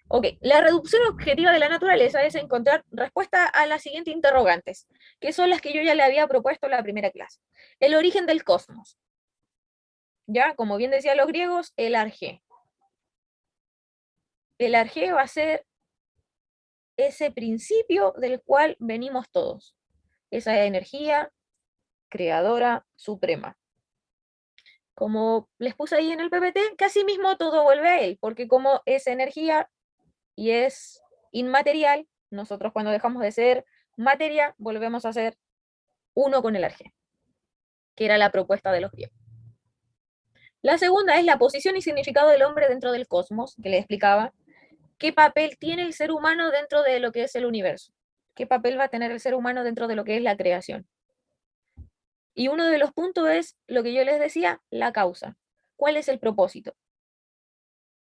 Ok, la reducción objetiva de la naturaleza es encontrar respuesta a las siguientes interrogantes, que son las que yo ya le había propuesto en la primera clase. El origen del cosmos. Ya, como bien decían los griegos, el arjé. El arjé va a ser ese principio del cual venimos todos, esa energía creadora suprema. Como les puse ahí en el PPT, casi mismo todo vuelve a él, porque como es energía y es inmaterial, nosotros cuando dejamos de ser materia, volvemos a ser uno con el arjé, que era la propuesta de los griegos. La segunda es la posición y significado del hombre dentro del cosmos, que les explicaba. ¿Qué papel tiene el ser humano dentro de lo que es el universo? ¿Qué papel va a tener el ser humano dentro de lo que es la creación? Y uno de los puntos es lo que yo les decía, la causa. ¿Cuál es el propósito?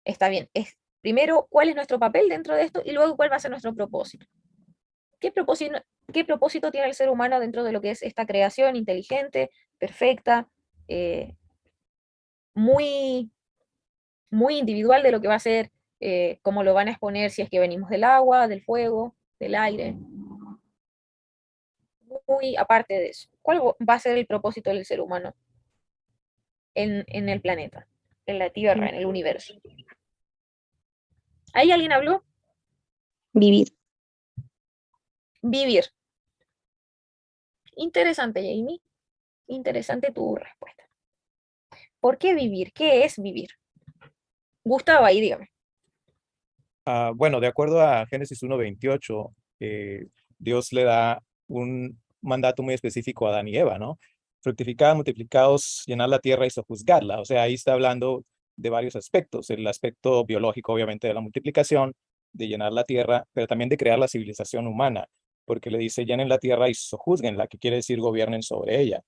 Está bien, es primero cuál es nuestro papel dentro de esto y luego cuál va a ser nuestro propósito. ¿Qué propósito tiene el ser humano dentro de lo que es esta creación inteligente, perfecta, muy, muy individual de lo que va a ser, cómo lo van a exponer si es que venimos del agua, del fuego, del aire? Muy aparte de eso, ¿cuál va a ser el propósito del ser humano en el planeta, en la Tierra, en el universo? ¿Ahí alguien habló? Vivir. Vivir. Interesante, Jamie. Interesante tu respuesta. ¿Por qué vivir? ¿Qué es vivir? Gustavo, ahí dígame. Bueno, de acuerdo a Génesis 1:28, Dios le da un mandato muy específico a Adán y Eva, ¿no? Fructificad, multiplicaos, llenad la tierra y sojuzgadla. O sea, ahí está hablando de varios aspectos. El aspecto biológico, obviamente, de la multiplicación, de llenar la tierra, pero también de crear la civilización humana, porque le dice, llenen la tierra y sojuzguenla, que quiere decir gobiernen sobre ella.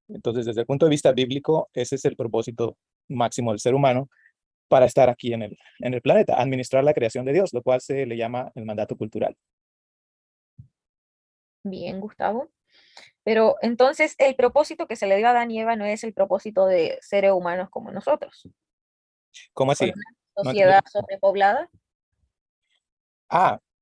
Entonces, desde el punto de vista bíblico, ese es el propósito máximo del ser humano para estar aquí en el planeta, administrar la creación de Dios, lo cual se le llama el mandato cultural. Bien, Gustavo. Pero entonces el propósito que se le dio a Adán y Eva no es el propósito de seres humanos como nosotros, ¿Cómo con así? una No entiendo. sociedad sobrepoblada.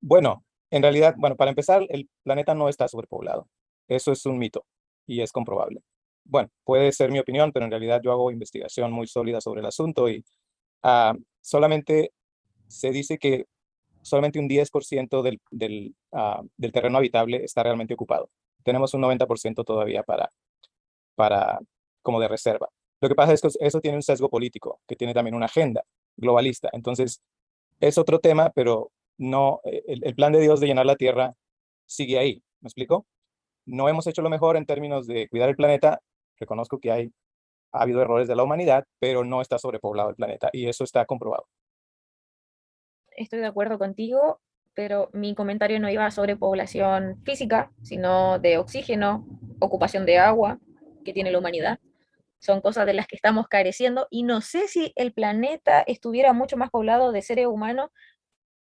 Bueno, en realidad, bueno, para empezar, el planeta no está sobrepoblado. Eso es un mito y es comprobable. Bueno, puede ser mi opinión, pero en realidad yo hago investigación muy sólida sobre el asunto y solamente se dice que solamente un 10% del terreno habitable está realmente ocupado. Tenemos un 90% todavía para, como de reserva. Lo que pasa es que eso tiene un sesgo político, que tiene también una agenda globalista. Entonces, es otro tema, pero no, el plan de Dios de llenar la tierra sigue ahí. ¿Me explico? No hemos hecho lo mejor en términos de cuidar el planeta. Reconozco que ha habido errores de la humanidad, pero no está sobrepoblado el planeta y eso está comprobado. Estoy de acuerdo contigo, pero mi comentario no iba sobre población física, sino de oxígeno, ocupación de agua que tiene la humanidad. Son cosas de las que estamos careciendo y no sé si el planeta estuviera mucho más poblado de seres humanos,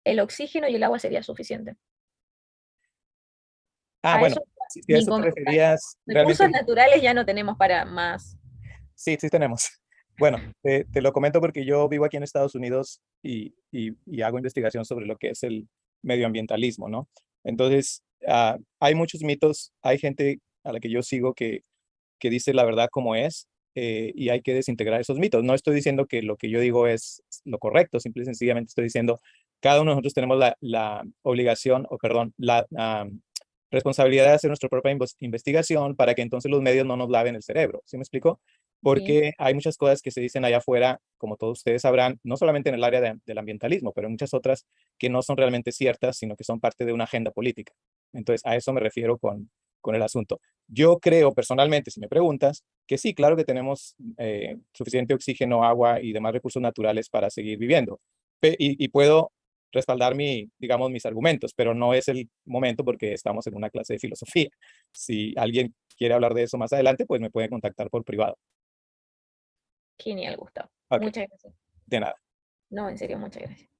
el oxígeno y el agua sería suficiente. A Bueno, eso, si a eso te referías, recursos realmente naturales ya no tenemos para más. sí, sí tenemos. Bueno, te lo comento porque yo vivo aquí en Estados Unidos y hago investigación sobre lo que es el medioambientalismo, ¿no? Entonces, hay muchos mitos, hay gente a la que yo sigo que dice la verdad como es, y hay que desintegrar esos mitos. No estoy diciendo que lo que yo digo es lo correcto, simple y sencillamente estoy diciendo, cada uno de nosotros tenemos la obligación, o perdón, la responsabilidad de hacer nuestra propia investigación para que entonces los medios no nos laven el cerebro. ¿Sí me explico? Sí. Porque hay muchas cosas que se dicen allá afuera, como todos ustedes sabrán, no solamente en el área del ambientalismo, pero en muchas otras que no son realmente ciertas, sino que son parte de una agenda política. Entonces, a eso me refiero con el asunto. Yo creo personalmente, si me preguntas, que sí, claro que tenemos suficiente oxígeno, agua y demás recursos naturales para seguir viviendo. Y puedo respaldar digamos, mis argumentos, pero no es el momento porque estamos en una clase de filosofía. Si alguien quiere hablar de eso más adelante, pues me puede contactar por privado. Genial, Gustavo. Ok, Muchas gracias. de nada. No, en serio, muchas gracias.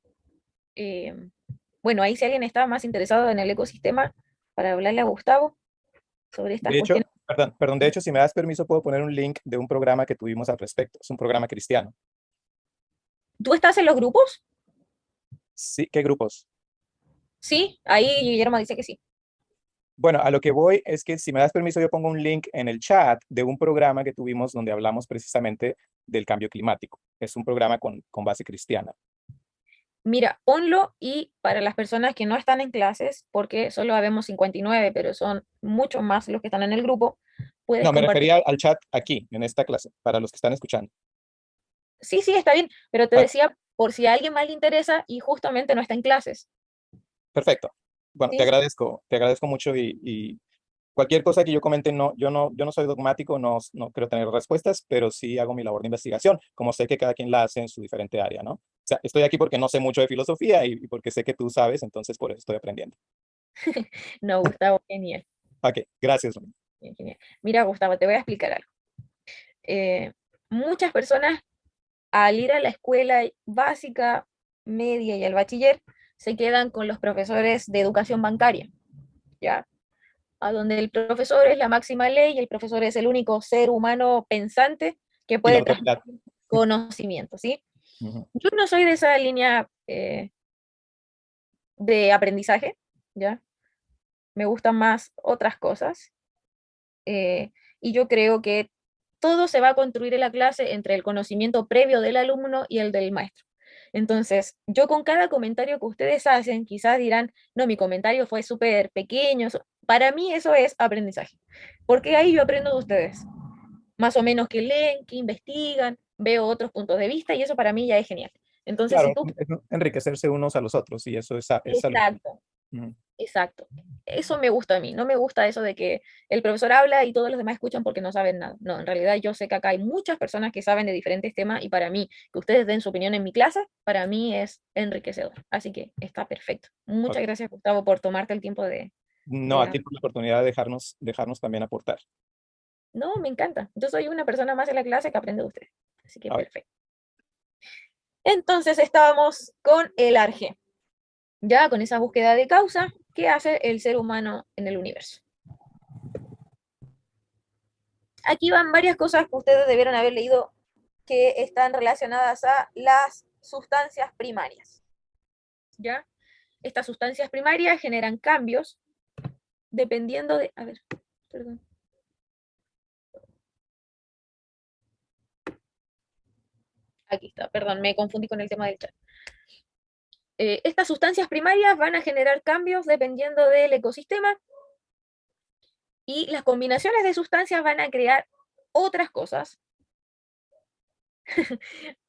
bueno, ahí si alguien estaba más interesado en el ecosistema, para hablarle a Gustavo sobre estas De hecho, cuestiones. perdón, de hecho, si me das permiso, puedo poner un link de un programa que tuvimos al respecto. Es un programa cristiano. ¿Tú estás en los grupos? Sí, ¿qué grupos? Sí, ahí Guillermo dice que sí. Bueno, a lo que voy es que si me das permiso, yo pongo un link en el chat de un programa que tuvimos donde hablamos precisamente del cambio climático. Es un programa con base cristiana. Mira, ponlo y para las personas que no están en clases, porque solo habemos 59, pero son muchos más los que están en el grupo, puedes No, me compartir. refería al chat aquí, en esta clase, para los que están escuchando. Sí, sí, está bien, pero te Vale, decía por si a alguien más le interesa y justamente no está en clases. perfecto. Bueno, Sí, te agradezco mucho y cualquier cosa que yo comente, no, yo no soy dogmático, no creo tener respuestas, pero sí hago mi labor de investigación, como sé que cada quien la hace en su diferente área, ¿no? O sea, estoy aquí porque no sé mucho de filosofía y porque sé que tú sabes, entonces por eso estoy aprendiendo. no, Gustavo, genial, Ok, gracias. genial. Mira, Gustavo, te voy a explicar algo. Muchas personas al ir a la escuela básica, media y al bachiller, se quedan con los profesores de educación bancaria, ¿ya? A donde el profesor es la máxima ley y el profesor es el único ser humano pensante que Y la puede autoridad. transmitir conocimiento, ¿sí? Ujú. Yo no soy de esa línea de aprendizaje, ¿ya? Me gustan más otras cosas. Y yo creo que todo se va a construir en la clase entre el conocimiento previo del alumno y el del maestro. Entonces, yo con cada comentario que ustedes hacen, quizás dirán, no, mi comentario fue súper pequeño. Para mí eso es aprendizaje, porque ahí yo aprendo de ustedes, más o menos que leen, que investigan, veo otros puntos de vista y eso para mí ya es genial. Entonces, si Claro, tú... es enriquecerse unos a los otros y eso es salud. Exacto. Ujú. Exacto. Eso me gusta a mí. No me gusta eso de que el profesor habla y todos los demás escuchan porque no saben nada. No, en realidad yo sé que acá hay muchas personas que saben de diferentes temas y para mí, que ustedes den su opinión en mi clase, para mí es enriquecedor. Así que está perfecto. Ok. Muchas gracias, Gustavo, por tomarte el tiempo No, de... a ti por la oportunidad de dejarnos también aportar. No, me encanta. Yo soy una persona más en la clase que aprende de ustedes. Así que A ver, perfecto. Entonces estábamos con el ARGE, ya con esa búsqueda de causa que hace el ser humano en el universo. Aquí van varias cosas que ustedes debieron haber leído que están relacionadas a las sustancias primarias, ¿ya? Estas sustancias primarias generan cambios dependiendo de... A ver, perdón. Aquí está, perdón, me confundí con el tema del chat. Estas sustancias primarias van a generar cambios dependiendo del ecosistema y las combinaciones de sustancias van a crear otras cosas.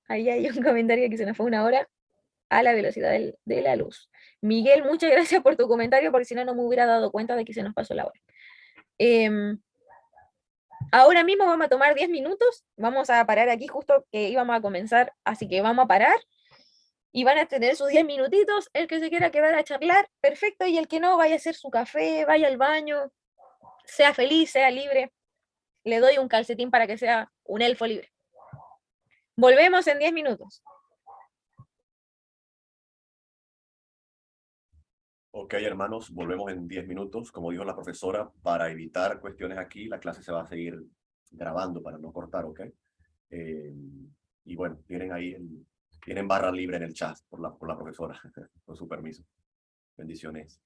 Ahí hay un comentario que se nos fue una hora a la velocidad de la luz. Miguel, muchas gracias por tu comentario, porque si no, no me hubiera dado cuenta de que se nos pasó la hora. Ahora mismo vamos a tomar 10 minutos, vamos a parar aquí justo que íbamos a comenzar, así que vamos a parar y van a tener sus 10 minutitos, el que se quiera quedar a charlar, perfecto, y el que no, vaya a hacer su café, vaya al baño, sea feliz, sea libre, le doy un calcetín para que sea un elfo libre. Volvemos en 10 minutos. Ok, hermanos, volvemos en 10 minutos. Como dijo la profesora, para evitar cuestiones aquí, la clase se va a seguir grabando para no cortar, ¿ok? Eh, y bueno, tienen barra libre en el chat por la profesora, con su permiso. Bendiciones.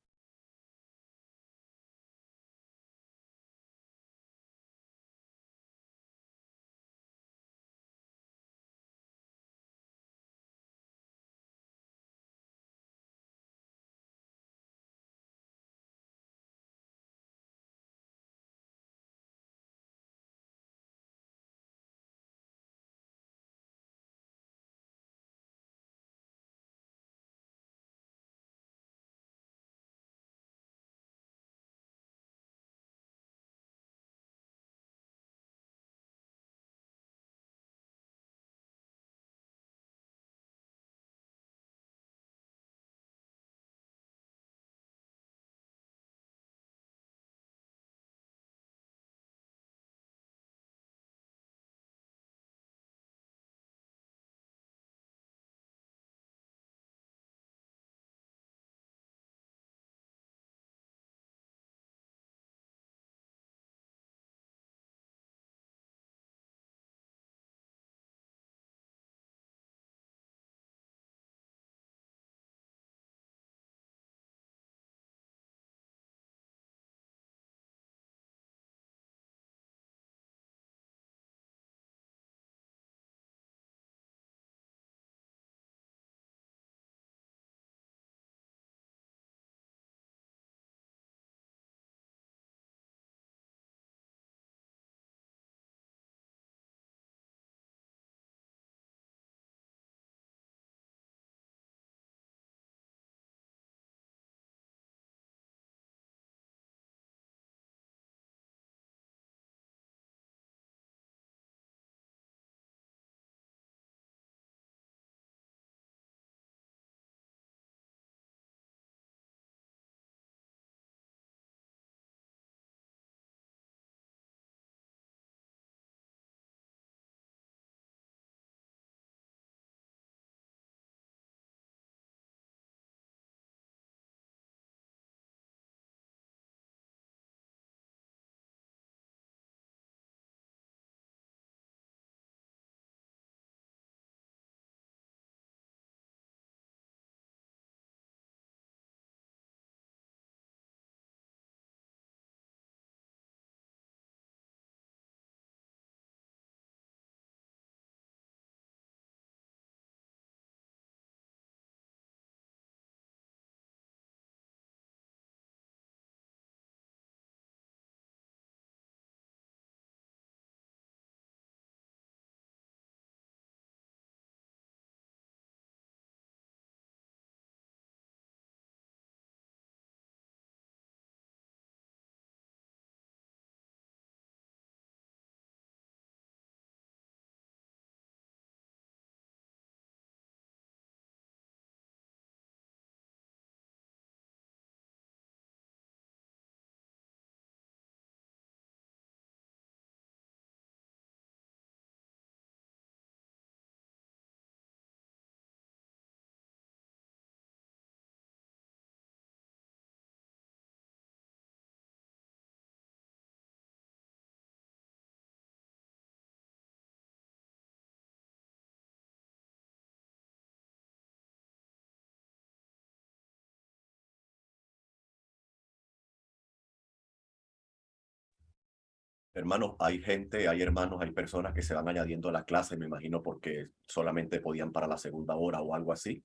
Hermanos, hay gente, hay hermanos, hay personas que se van añadiendo a la clase, me imagino porque solamente podían para la segunda hora o algo así.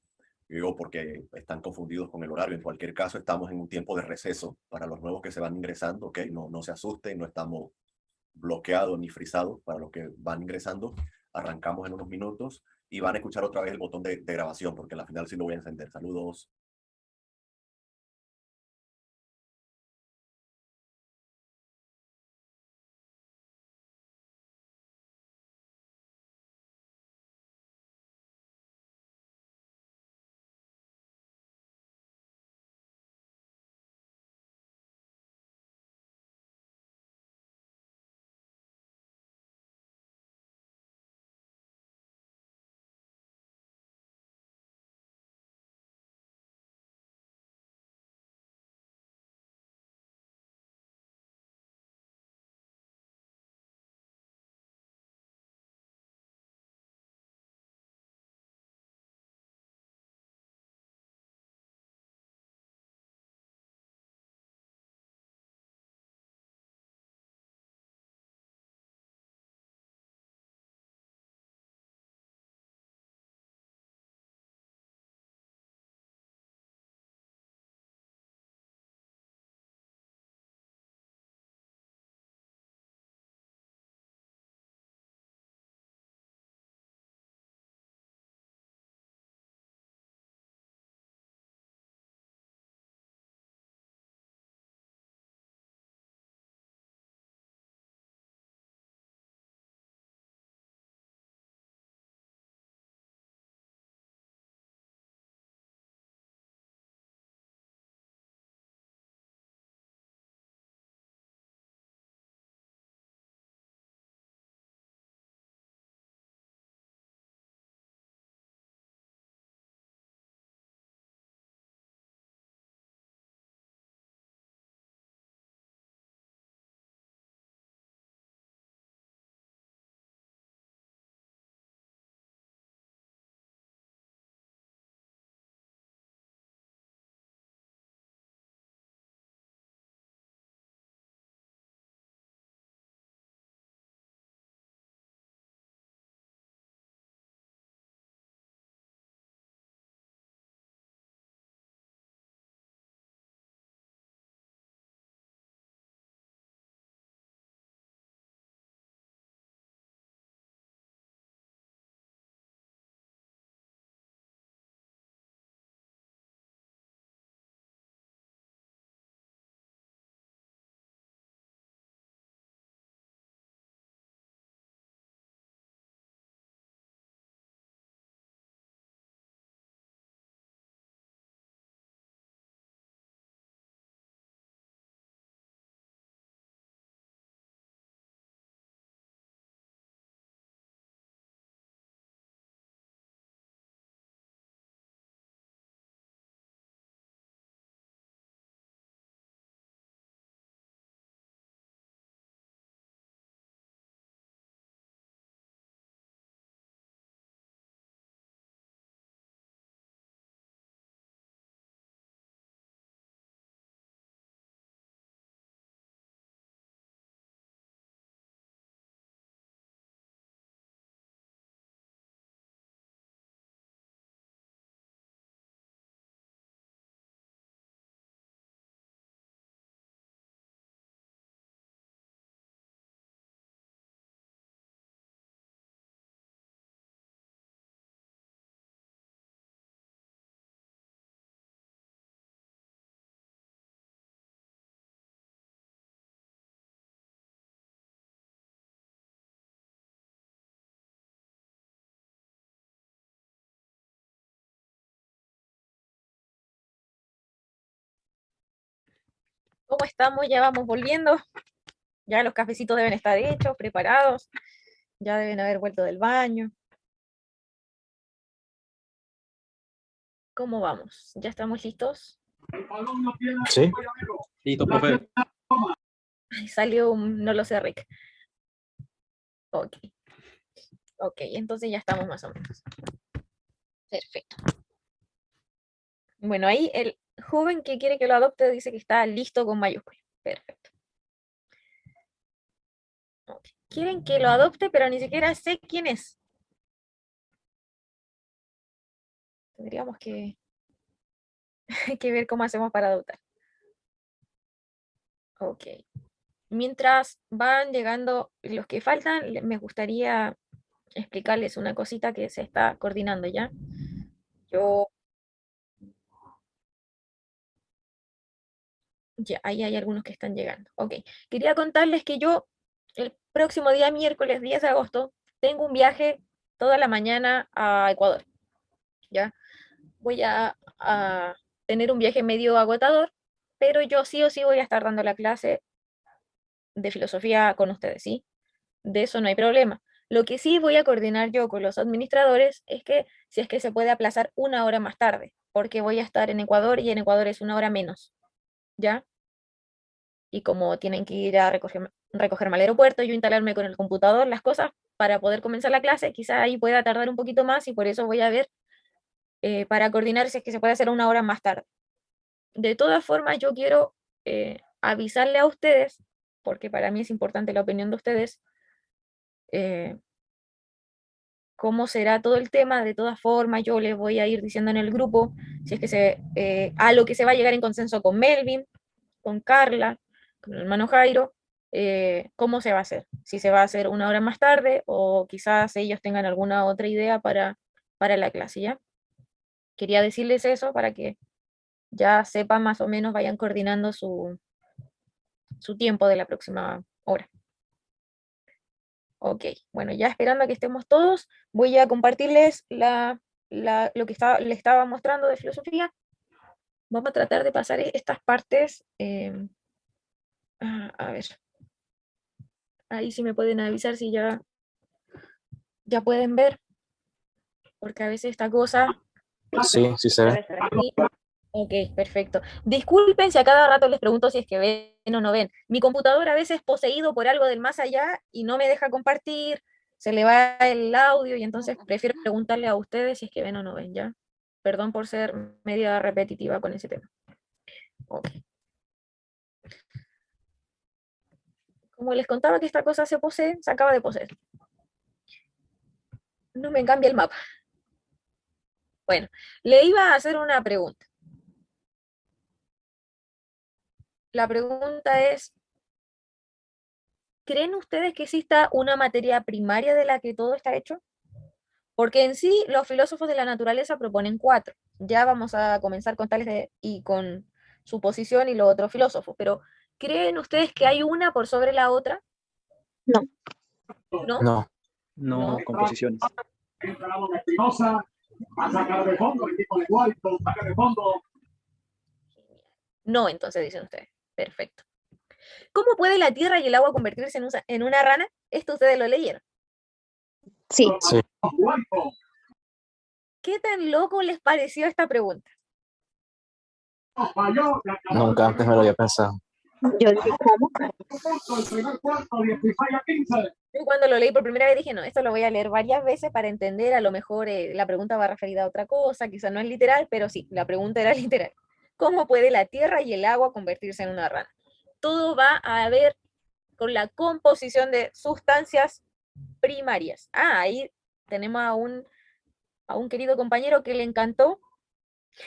Digo, porque están confundidos con el horario. En cualquier caso, estamos en un tiempo de receso para los nuevos que se van ingresando, ¿ok? No, no se asusten, no estamos bloqueados ni frisados para los que van ingresando. Arrancamos en unos minutos y van a escuchar otra vez el botón de grabación, porque al final sí lo voy a encender. Saludos. ¿Cómo estamos? Ya vamos volviendo. Ya los cafecitos deben estar hechos, preparados. Ya deben haber vuelto del baño. ¿Cómo vamos? ¿Ya estamos listos? Sí. Listo, profe. Ay, salió un no lo sé, Rick. Ok. Ok, entonces ya estamos más o menos. Perfecto. Bueno, ahí el joven que quiere que lo adopte dice que está listo con mayúscula. Perfecto. quieren que lo adopte, pero ni siquiera sé quién es. Tendríamos que, que ver cómo hacemos para adoptar. Ok. Mientras van llegando los que faltan, me gustaría explicarles una cosita que se está coordinando ya. Yo, ya, ahí hay algunos que están llegando. Ok. Quería contarles que yo, el próximo día, miércoles 10 de agosto, tengo un viaje toda la mañana a Ecuador. ¿Ya? Voy a tener un viaje medio agotador, pero yo sí o sí voy a estar dando la clase de filosofía con ustedes, ¿sí? De eso no hay problema. Lo que sí voy a coordinar yo con los administradores es que si es que se puede aplazar una hora más tarde, porque voy a estar en Ecuador y en Ecuador es una hora menos, ¿ya? Y como tienen que ir a recogerme al aeropuerto, yo instalarme con el computador, las cosas para poder comenzar la clase, quizá ahí pueda tardar un poquito más y por eso voy a ver para coordinar si es que se puede hacer una hora más tarde. De todas formas, yo quiero avisarle a ustedes, porque para mí es importante la opinión de ustedes, eh, cómo será todo el tema. De todas formas, yo les voy a ir diciendo en el grupo si es que a lo que se va a llegar en consenso con Melvin, con Carla, con el hermano Jairo, cómo se va a hacer. Si se va a hacer una hora más tarde o quizás ellos tengan alguna otra idea para la clase, ¿ya? Quería decirles eso para que ya sepan más o menos, vayan coordinando su tiempo de la próxima hora. Ok, bueno, ya esperando a que estemos todos, voy a compartirles lo que les estaba mostrando de filosofía. Vamos a tratar de pasar estas partes. A ver, ahí sí me pueden avisar si ya pueden ver, porque a veces esta cosa Sí, sí se ve. aquí. Ok, perfecto. Disculpen si a cada rato les pregunto si es que ven o no ven. Mi computador a veces es poseído por algo del más allá y no me deja compartir, se le va el audio y entonces prefiero preguntarle a ustedes si es que ven o no ven, ¿ya? Perdón por ser media repetitiva con ese tema. Ok. Como les contaba que esta cosa se posee, se acaba de poseer. No me cambia el mapa. Bueno, le iba a hacer una pregunta. La pregunta es, ¿creen ustedes que exista una materia primaria de la que todo está hecho? Porque en sí los filósofos de la naturaleza proponen 4. Ya vamos a comenzar con Tales y con su posición y los otros filósofos, pero ¿creen ustedes que hay una por sobre la otra? No. ¿No? No. No, composiciones. No, entonces dicen ustedes. Perfecto. ¿Cómo puede la tierra y el agua convertirse en una rana? Esto ustedes lo leyeron. Sí. Sí. ¿Qué tan loco les pareció esta pregunta? Nunca antes me lo había pensado. Yo dije, ¿cómo? Yo cuando lo leí por primera vez dije, no, esto lo voy a leer varias veces para entender, a lo mejor la pregunta va referida a otra cosa, quizá no es literal, pero sí, la pregunta era literal. ¿Cómo puede la tierra y el agua convertirse en una rana? Todo va a ver con la composición de sustancias primarias. Ahí tenemos a un querido compañero que le encantó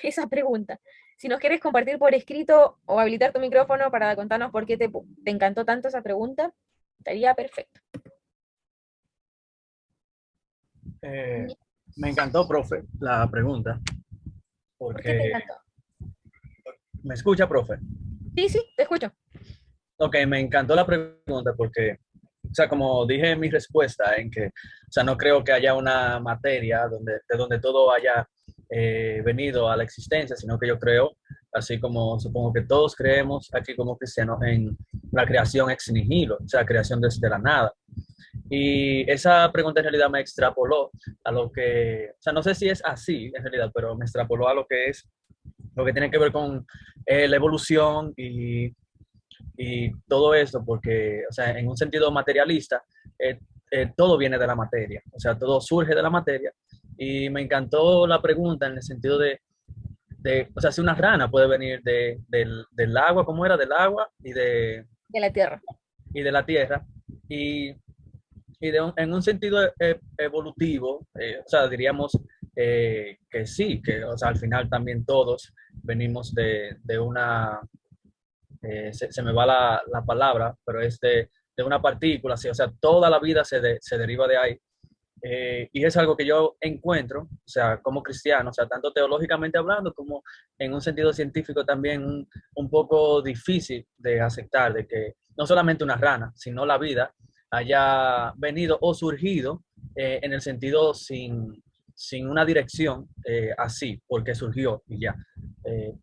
esa pregunta. Si nos quieres compartir por escrito o habilitar tu micrófono para contarnos por qué te encantó tanto esa pregunta, estaría perfecto. Me encantó, profe, la pregunta. ¿Por qué te Porque... encantó? ¿Me escucha, profe? Sí, sí, te escucho. Ok, me encantó la pregunta porque, o sea, como dije en mi respuesta, en que, o sea, no creo que haya una materia de donde todo haya venido a la existencia, sino que yo creo, así como supongo que todos creemos aquí como cristianos, en la creación ex nihilo, o sea, creación desde la nada. Y esa pregunta en realidad me extrapoló a lo que, o sea, no sé si es así en realidad, pero me extrapoló a lo que es, lo que tiene que ver con la evolución y todo eso, porque, o sea, en un sentido materialista, todo viene de la materia, o sea, todo surge de la materia. Y me encantó la pregunta en el sentido o sea, si una rana puede venir del agua, ¿cómo era? Del agua De la tierra. y de la tierra. Y Y en un sentido evolutivo, o sea, diríamos que sí, que o sea, al final también todos venimos de una, se me va la palabra, pero es de una partícula, ¿sí? O sea, toda la vida se deriva de ahí. Y es algo que yo encuentro, o sea, como cristiano, o sea, tanto teológicamente hablando como en un sentido científico también un poco difícil de aceptar, de que no solamente una rana, sino la vida haya venido o surgido en el sentido sin una dirección así, porque surgió y ya.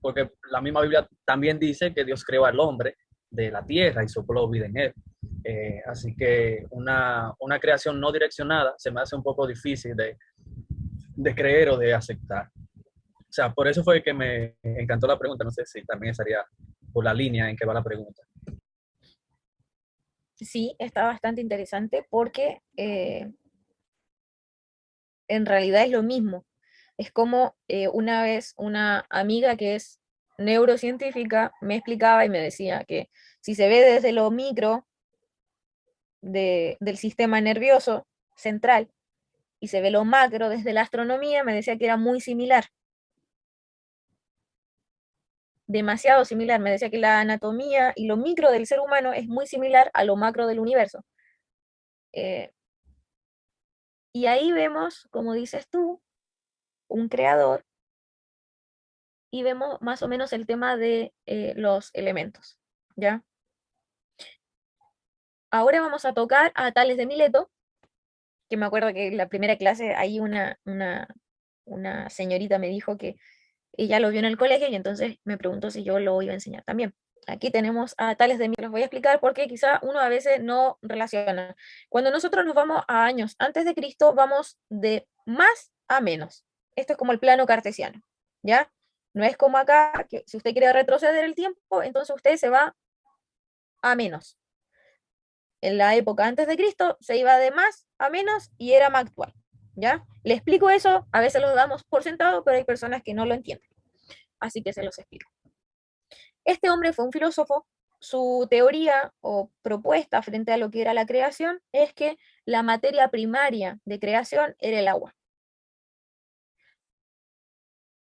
Porque la misma Biblia también dice que Dios creó al hombre de la tierra y sopló vida en él. Así que una creación no direccionada se me hace un poco difícil de creer o de aceptar. O sea, por eso fue que me encantó la pregunta. No sé si también estaría por la línea en que va la pregunta. Sí, está bastante interesante porque en realidad es lo mismo. Es como una vez una amiga que es neurocientífica me explicaba y me decía que si se ve desde lo micro del sistema nervioso central y se ve lo macro desde la astronomía, me decía que era muy similar, demasiado similar. Me decía que la anatomía y lo micro del ser humano es muy similar a lo macro del universo. Y ahí vemos, como dices tú, un creador y vemos más o menos el tema de los elementos, ¿ya? Ahora vamos a tocar a Tales de Mileto, que me acuerdo que en la primera clase ahí una señorita me dijo que ella lo vio en el colegio y entonces me preguntó si yo lo iba a enseñar también. Aquí tenemos a Tales de Mileto, los voy a explicar porque quizá uno a veces no relaciona. Cuando nosotros nos vamos a años antes de Cristo, vamos de más a menos. Esto es como el plano cartesiano, ¿ya? No es como acá, que si usted quiere retroceder el tiempo, entonces usted se va a menos. En la época antes de Cristo se iba de más a menos y era más actual, ¿ya? Le explico eso, a veces lo damos por sentado, pero hay personas que no lo entienden. Así que se los explico. Este hombre fue un filósofo. Su teoría o propuesta frente a lo que era la creación es que la materia primaria de creación era el agua.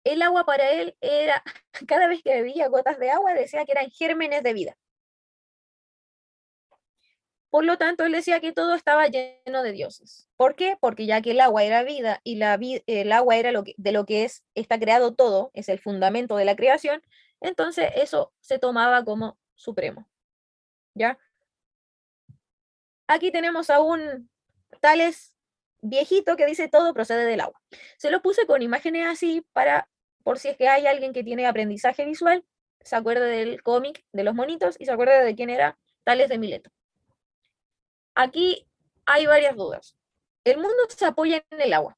El agua para él era, cada vez que bebía gotas de agua, decía que eran gérmenes de vida. Por lo tanto, él decía que todo estaba lleno de dioses. ¿Por qué? Porque ya que el agua era vida y el agua era de lo que está creado todo, es el fundamento de la creación, entonces eso se tomaba como supremo. ¿Ya? Aquí tenemos a un Tales viejito que dice todo procede del agua. Se lo puse con imágenes así por si es que hay alguien que tiene aprendizaje visual, se acuerde del cómic de los monitos y se acuerde de quién era Tales de Mileto. Aquí hay varias dudas. El mundo se apoya en el agua,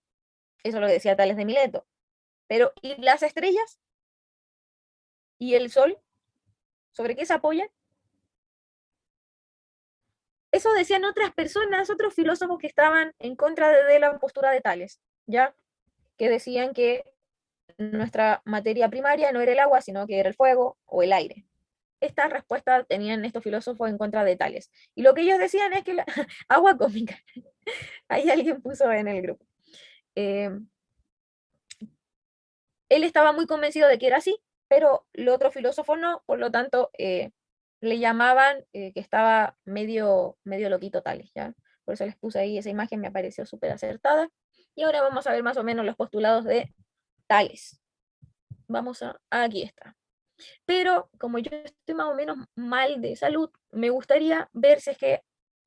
eso lo decía Tales de Mileto, pero ¿y las estrellas? ¿Y el sol? ¿Sobre qué se apoyan? Eso decían otras personas, otros filósofos que estaban en contra de la postura de Tales, ¿ya? Que decían que nuestra materia primaria no era el agua, sino que era el fuego o el aire. Esta respuesta tenían estos filósofos en contra de Tales. Y lo que ellos decían es que la agua cósmica, ahí alguien puso en el grupo. Él estaba muy convencido de que era así, pero los otros filósofos no, por lo tanto, le llamaban que estaba medio loquito Tales, ¿ya? Por eso les puse ahí esa imagen, me pareció súper acertada. Y ahora vamos a ver más o menos los postulados de Tales. Aquí está. Pero como yo estoy más o menos mal de salud, me gustaría ver si es que,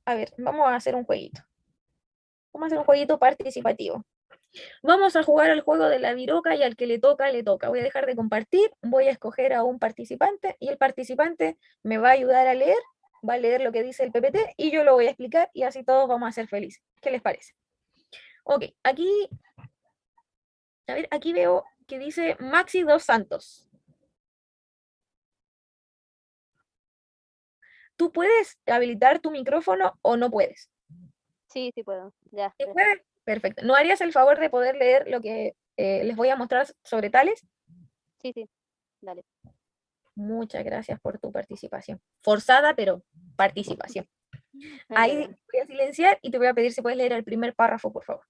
a ver, vamos a hacer un jueguito. Vamos a hacer un jueguito participativo. Vamos a jugar al juego de la viroca y al que le toca, le toca. Voy a dejar de compartir, voy a escoger a un participante y el participante me va a ayudar a leer, va a leer lo que dice el PPT y yo lo voy a explicar y así todos vamos a ser felices. ¿Qué les parece? Ok, aquí, a ver, aquí veo que dice Maxi Dos Santos. ¿Tú puedes habilitar tu micrófono o no puedes? Sí, sí puedo. Ya. ¿Sí puedes? Perfecto. ¿No harías el favor de poder leer lo que les voy a mostrar sobre Tales? Sí, sí. Dale. Muchas gracias por tu participación. Forzada, pero participación. No hay Ahí problema. voy a silenciar y te voy a pedir si puedes leer el primer párrafo, por favor.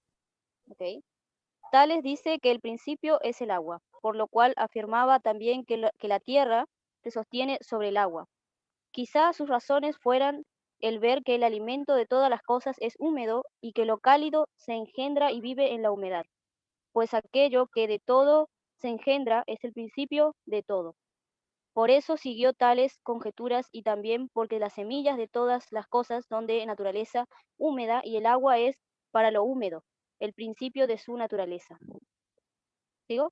Ok. Tales dice que el principio es el agua, por lo cual afirmaba también que la tierra se sostiene sobre el agua. Quizá sus razones fueran el ver que el alimento de todas las cosas es húmedo y que lo cálido se engendra y vive en la humedad, pues aquello que de todo se engendra es el principio de todo. Por eso siguió tales conjeturas y también porque las semillas de todas las cosas son de naturaleza húmeda y el agua es para lo húmedo, el principio de su naturaleza. ¿Sigo?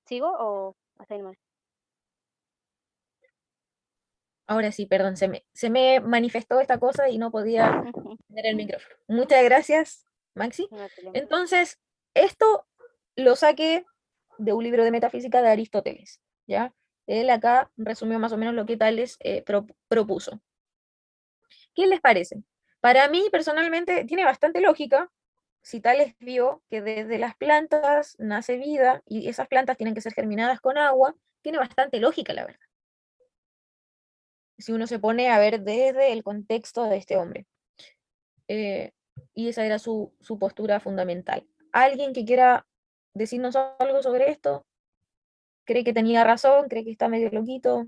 ¿Sigo o hasta ahí nomás? Ahora sí, perdón, se me manifestó esta cosa y no podía tener el micrófono. Muchas gracias, Maxi. No hay problema. Entonces, esto lo saqué de un libro de metafísica de Aristóteles, ¿ya? Él acá resumió más o menos lo que Tales propuso. ¿Qué les parece? Para mí, personalmente, tiene bastante lógica si Tales vio que desde las plantas nace vida y esas plantas tienen que ser germinadas con agua, tiene bastante lógica, la verdad. Si uno se pone a ver desde el contexto de este hombre. Eh, y esa era su postura fundamental. ¿Alguien que quiera decirnos algo sobre esto? ¿Cree que tenía razón? ¿Cree que está medio loquito?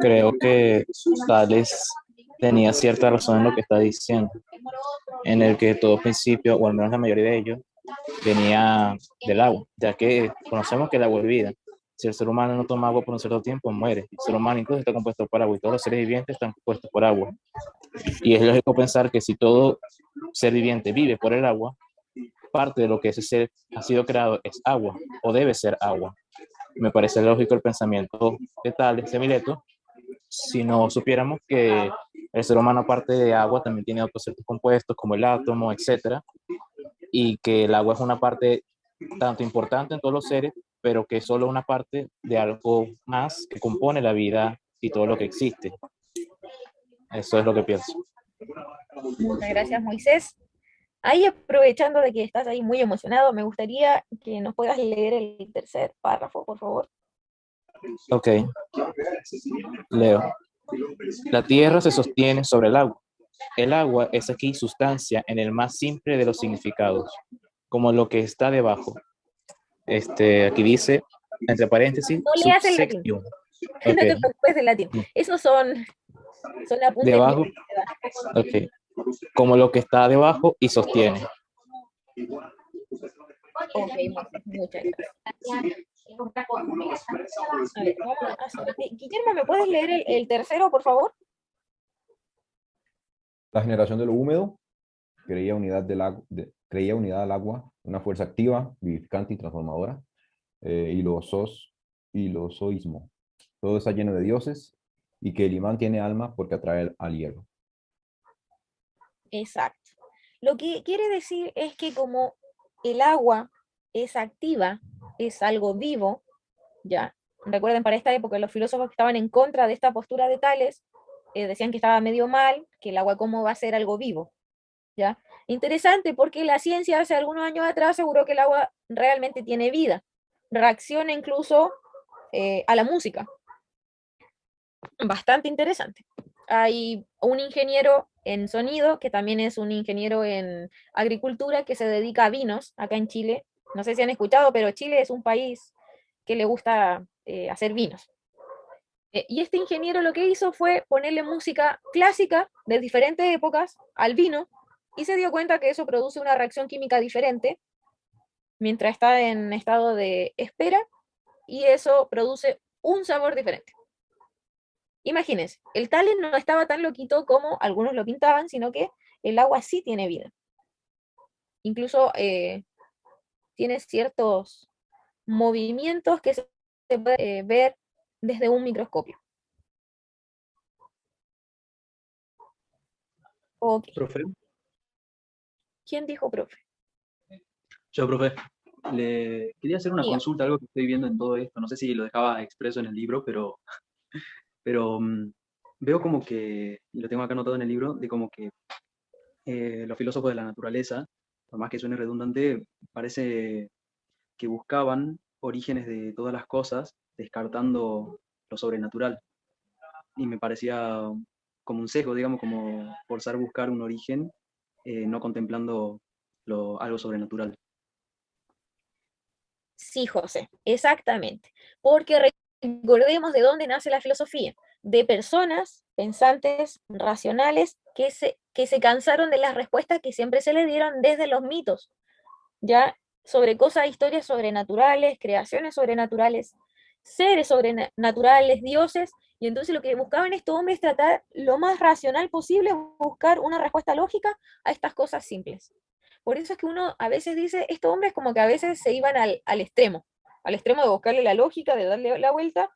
Creo que Tales tenía cierta razón en lo que está diciendo, en el que todo principio, o al menos la mayoría de ellos, venía del agua, ya que conocemos que el agua es vida. Si el ser humano no toma agua por un cierto tiempo, muere. El ser humano incluso está compuesto por agua y todos los seres vivientes están compuestos por agua. Y es lógico pensar que si todo ser viviente vive por el agua, parte de lo que ese ser ha sido creado es agua, o debe ser agua. Me parece lógico el pensamiento de Tales de Mileto, si no supiéramos que el ser humano, aparte de agua, también tiene otros ciertos compuestos como el átomo, etcétera, y que el agua es una parte tanto importante en todos los seres, pero que es solo una parte de algo más que compone la vida y todo lo que existe. Eso es lo que pienso. Muchas gracias, Moisés. Ahí, aprovechando de que estás ahí muy emocionado, me gustaría que nos puedas leer el tercer párrafo, por favor. Ok, leo. La tierra se sostiene sobre el agua. El agua es aquí sustancia en el más simple de los significados, como lo que está debajo. Aquí dice, entre paréntesis, No leas el latín, subsección. no te Ok, preocupes del latín. Esos son apuntes debajo, míos que te da. ok, como lo que está debajo y sostiene. Ok, Moisés, muchas gracias. A ver, vamos a hacer. Guillermo, ¿me puedes leer el tercero, por favor? La generación de lo húmedo creía unidad al agua, una fuerza activa, vivificante y transformadora, y lo zoísmo. Todo está lleno de dioses y que el imán tiene alma porque atrae al hierro. Exacto. Lo que quiere decir es que como el agua es activa, es algo vivo, ya. Recuerden, para esta época los filósofos que estaban en contra de esta postura de Tales decían que estaba medio mal, que el agua cómo va a ser algo vivo, ¿ya? Interesante porque la ciencia hace algunos años atrás aseguró que el agua realmente tiene vida, reacciona incluso a la música. Bastante interesante. Hay un ingeniero en sonido que también es un ingeniero en agricultura que se dedica a vinos acá en Chile. No sé si han escuchado, pero Chile es un país que le gusta hacer vinos. Y este ingeniero lo que hizo fue ponerle música clásica de diferentes épocas al vino y se dio cuenta que eso produce una reacción química diferente mientras está en estado de espera y eso produce un sabor diferente. Imagínense, el Tales no estaba tan loquito como algunos lo pintaban, sino que el agua sí tiene vida. Incluso tiene ciertos movimientos que se puede ver desde un microscopio. Ok. Profe, ¿Quién dijo profe? yo, profe, le quería hacer una Diga. consulta, algo que estoy viendo en todo esto. No sé si lo dejaba expreso en el libro, pero veo como que, y lo tengo acá anotado en el libro, de como que los filósofos de la naturaleza, por más que suene redundante, parece que buscaban orígenes de todas las cosas, descartando lo sobrenatural. Y me parecía como un sesgo, digamos, como forzar a buscar un origen, no contemplando algo sobrenatural. Sí, José, exactamente. Porque recordemos de dónde nace la filosofía, de personas pensantes, racionales, que se cansaron de las respuestas que siempre se le dieron desde los mitos, ya sobre cosas, historias sobrenaturales, creaciones sobrenaturales, seres sobrenaturales, dioses, y entonces lo que buscaban estos hombres es tratar lo más racional posible, buscar una respuesta lógica a estas cosas simples. Por eso es que uno a veces dice, estos hombres como que a veces se iban al extremo de buscarle la lógica, de darle la vuelta,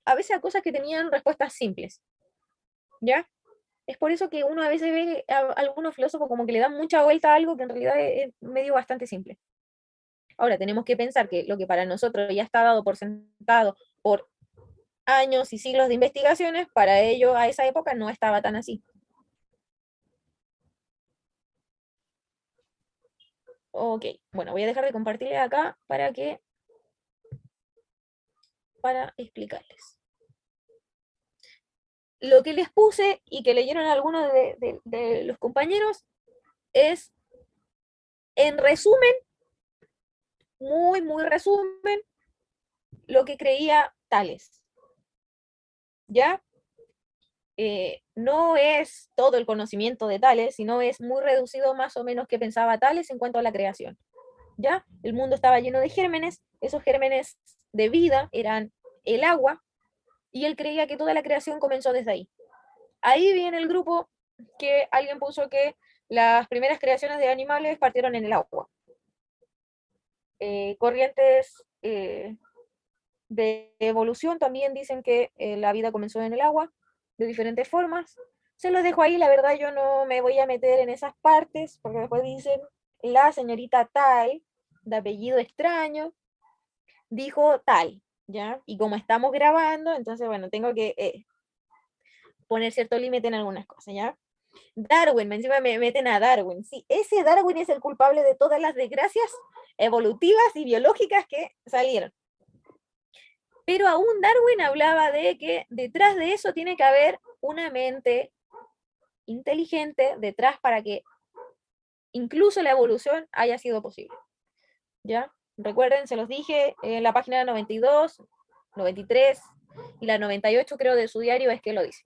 a veces a cosas que tenían respuestas simples, ¿ya? Es por eso que uno a veces ve a algunos filósofos como que le dan mucha vuelta a algo que en realidad es medio bastante simple. Ahora, tenemos que pensar que lo que para nosotros ya está dado por sentado por años y siglos de investigaciones, para ello a esa época no estaba tan así. Ok, bueno, voy a dejar de compartirles acá para explicarles. Lo que les puse y que leyeron algunos de los compañeros es, en resumen, muy resumen, lo que creía Tales. ¿Ya? No es todo el conocimiento de Tales, sino es muy reducido más o menos que pensaba Tales en cuanto a la creación. ¿Ya? El mundo estaba lleno de gérmenes, esos gérmenes de vida eran el agua, y él creía que toda la creación comenzó desde ahí. Ahí viene el grupo que alguien puso que las primeras creaciones de animales partieron en el agua. Corrientes de evolución también dicen que la vida comenzó en el agua, de diferentes formas. Se los dejo ahí, la verdad yo no me voy a meter en esas partes, porque después dicen, la señorita tal, de apellido extraño, dijo tal, ¿ya? Y como estamos grabando, entonces, bueno, tengo que poner cierto límite en algunas cosas, ¿ya? Darwin, encima me meten a Darwin. Sí, ese Darwin es el culpable de todas las desgracias evolutivas y biológicas que salieron. Pero aún Darwin hablaba de que detrás de eso tiene que haber una mente inteligente detrás para que incluso la evolución haya sido posible. ¿Ya? Recuerden, se los dije, en la página 92, 93 y la 98 creo de su diario es que lo dice.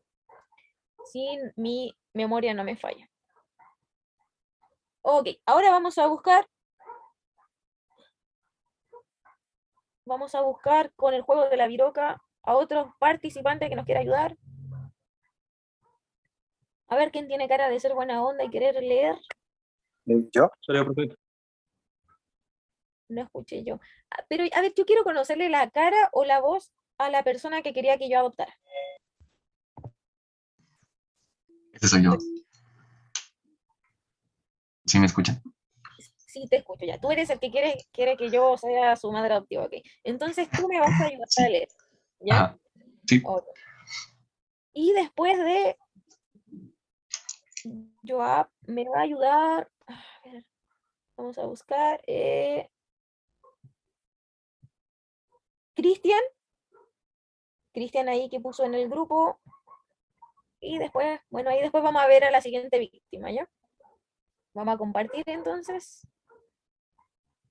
Si mi memoria no me falla. Ok, ahora vamos a buscar con el juego de la viroca a otros participantes que nos quiera ayudar. A ver quién tiene cara de ser buena onda y querer leer. ¿Yo? Soy el profe. No escuché yo. Pero, a ver, yo quiero conocerle la cara o la voz a la persona que quería que yo adoptara. Este soy yo. ¿Sí me escuchan? Sí, te escucho ya. Tú eres el que quiere que yo sea su madre adoptiva, ok. Entonces tú me vas a ayudar a leer, ¿ya? Ajá. Sí. Okay. Y después de Joab me va a ayudar. A ver, vamos a buscar. Cristian. Cristian ahí que puso en el grupo. Y después, bueno, ahí después vamos a ver a la siguiente víctima, ¿ya? Vamos a compartir entonces.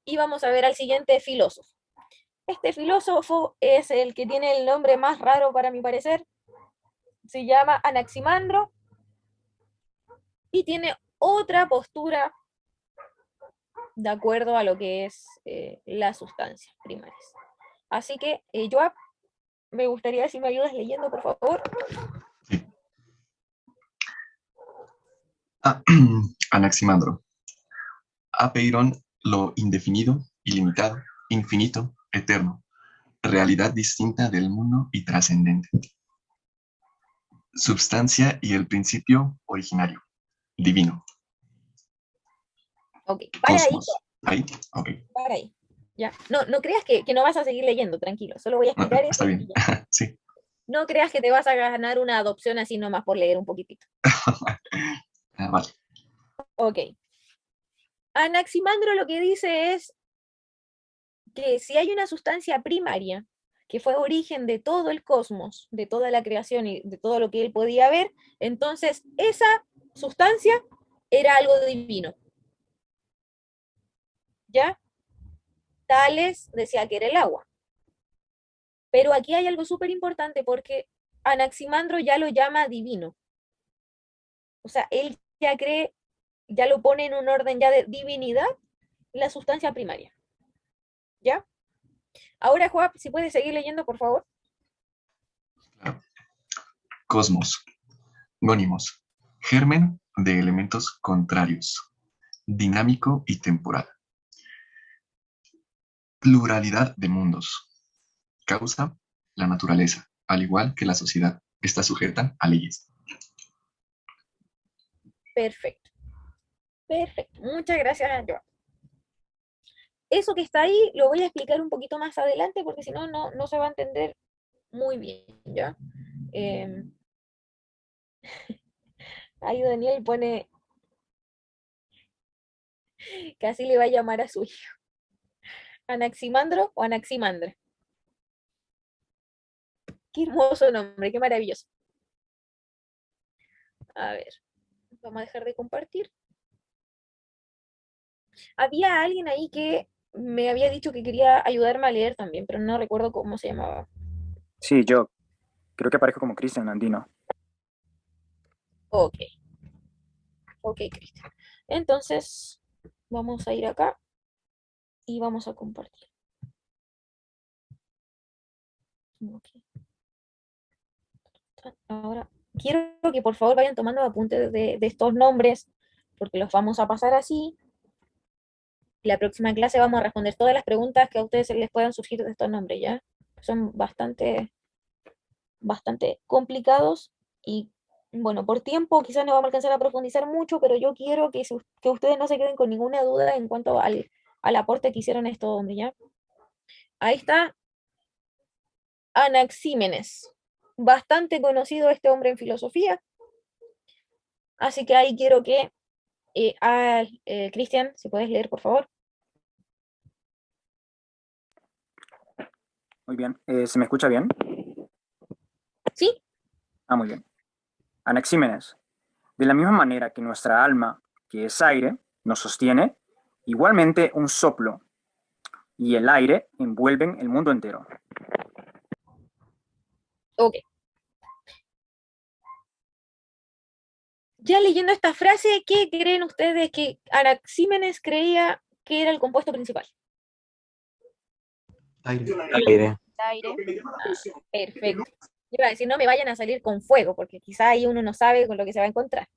Y vamos a ver al siguiente filósofo. Este filósofo es el que tiene el nombre más raro para mi parecer. Se llama Anaximandro. Y tiene otra postura de acuerdo a lo que es las sustancias primarias. Así que, Joab, me gustaría si me ayudas leyendo, por favor. Anaximandro. Apeiron lo indefinido, ilimitado, infinito, eterno, realidad distinta del mundo y trascendente. Substancia y el principio originario, divino. Ok, para Cosmos. Ahí, ok. Para ahí. Ya. No creas que no vas a seguir leyendo, tranquilo. Solo voy a explicar Está bien, sí. No creas que te vas a ganar una adopción así nomás por leer un poquitito. Vale. Ok. Anaximandro lo que dice es que si hay una sustancia primaria que fue origen de todo el cosmos, de toda la creación y de todo lo que él podía ver, entonces esa sustancia era algo divino. ¿Ya? Tales decía que era el agua. Pero aquí hay algo súper importante porque Anaximandro ya lo llama divino. O sea, él ya cree, ya lo pone en un orden ya de divinidad, la sustancia primaria. ¿Ya? Ahora, Joab, si puedes seguir leyendo, por favor. Cosmos. Gónimos. Germen de elementos contrarios. Dinámico y temporal. Pluralidad de mundos. Causa, la naturaleza, al igual que la sociedad, está sujeta a leyes. Perfecto. Perfecto. Muchas gracias, Joab. Eso que está ahí lo voy a explicar un poquito más adelante porque si no, no se va a entender muy bien, ¿ya? Ahí Daniel pone, casi le va a llamar a su hijo. ¿Anaximandro o Anaximandra? Qué hermoso nombre, qué maravilloso. A ver, vamos a dejar de compartir. Había alguien ahí que me había dicho que quería ayudarme a leer también, pero no recuerdo cómo se llamaba. Sí, yo. Creo que aparezco como Cristian Andino. Ok. Ok, Cristian. Entonces, vamos a ir acá y vamos a compartir. Ok. Ahora, quiero que por favor vayan tomando apuntes de estos nombres, porque los vamos a pasar así. La próxima clase vamos a responder todas las preguntas que a ustedes se les puedan surgir de estos nombres, ¿ya? Son bastante complicados y, bueno, por tiempo quizás no vamos a alcanzar a profundizar mucho, pero yo quiero que ustedes no se queden con ninguna duda en cuanto al aporte que hicieron estos hombres, ¿ya? Ahí está Anaxímenes, bastante conocido este hombre en filosofía, así que ahí quiero que, Cristian, si puedes leer, por favor. Muy bien. ¿Se me escucha bien? Sí. Ah, muy bien. Anaxímenes. De la misma manera que nuestra alma, que es aire, nos sostiene, igualmente un soplo y el aire envuelven el mundo entero. Ok. Ya leyendo esta frase, ¿qué creen ustedes que Anaxímenes creía que era el compuesto principal? Aire. Aire. Perfecto. Yo iba a decir, no me vayan a salir con fuego, porque quizá ahí uno no sabe con lo que se va a encontrar.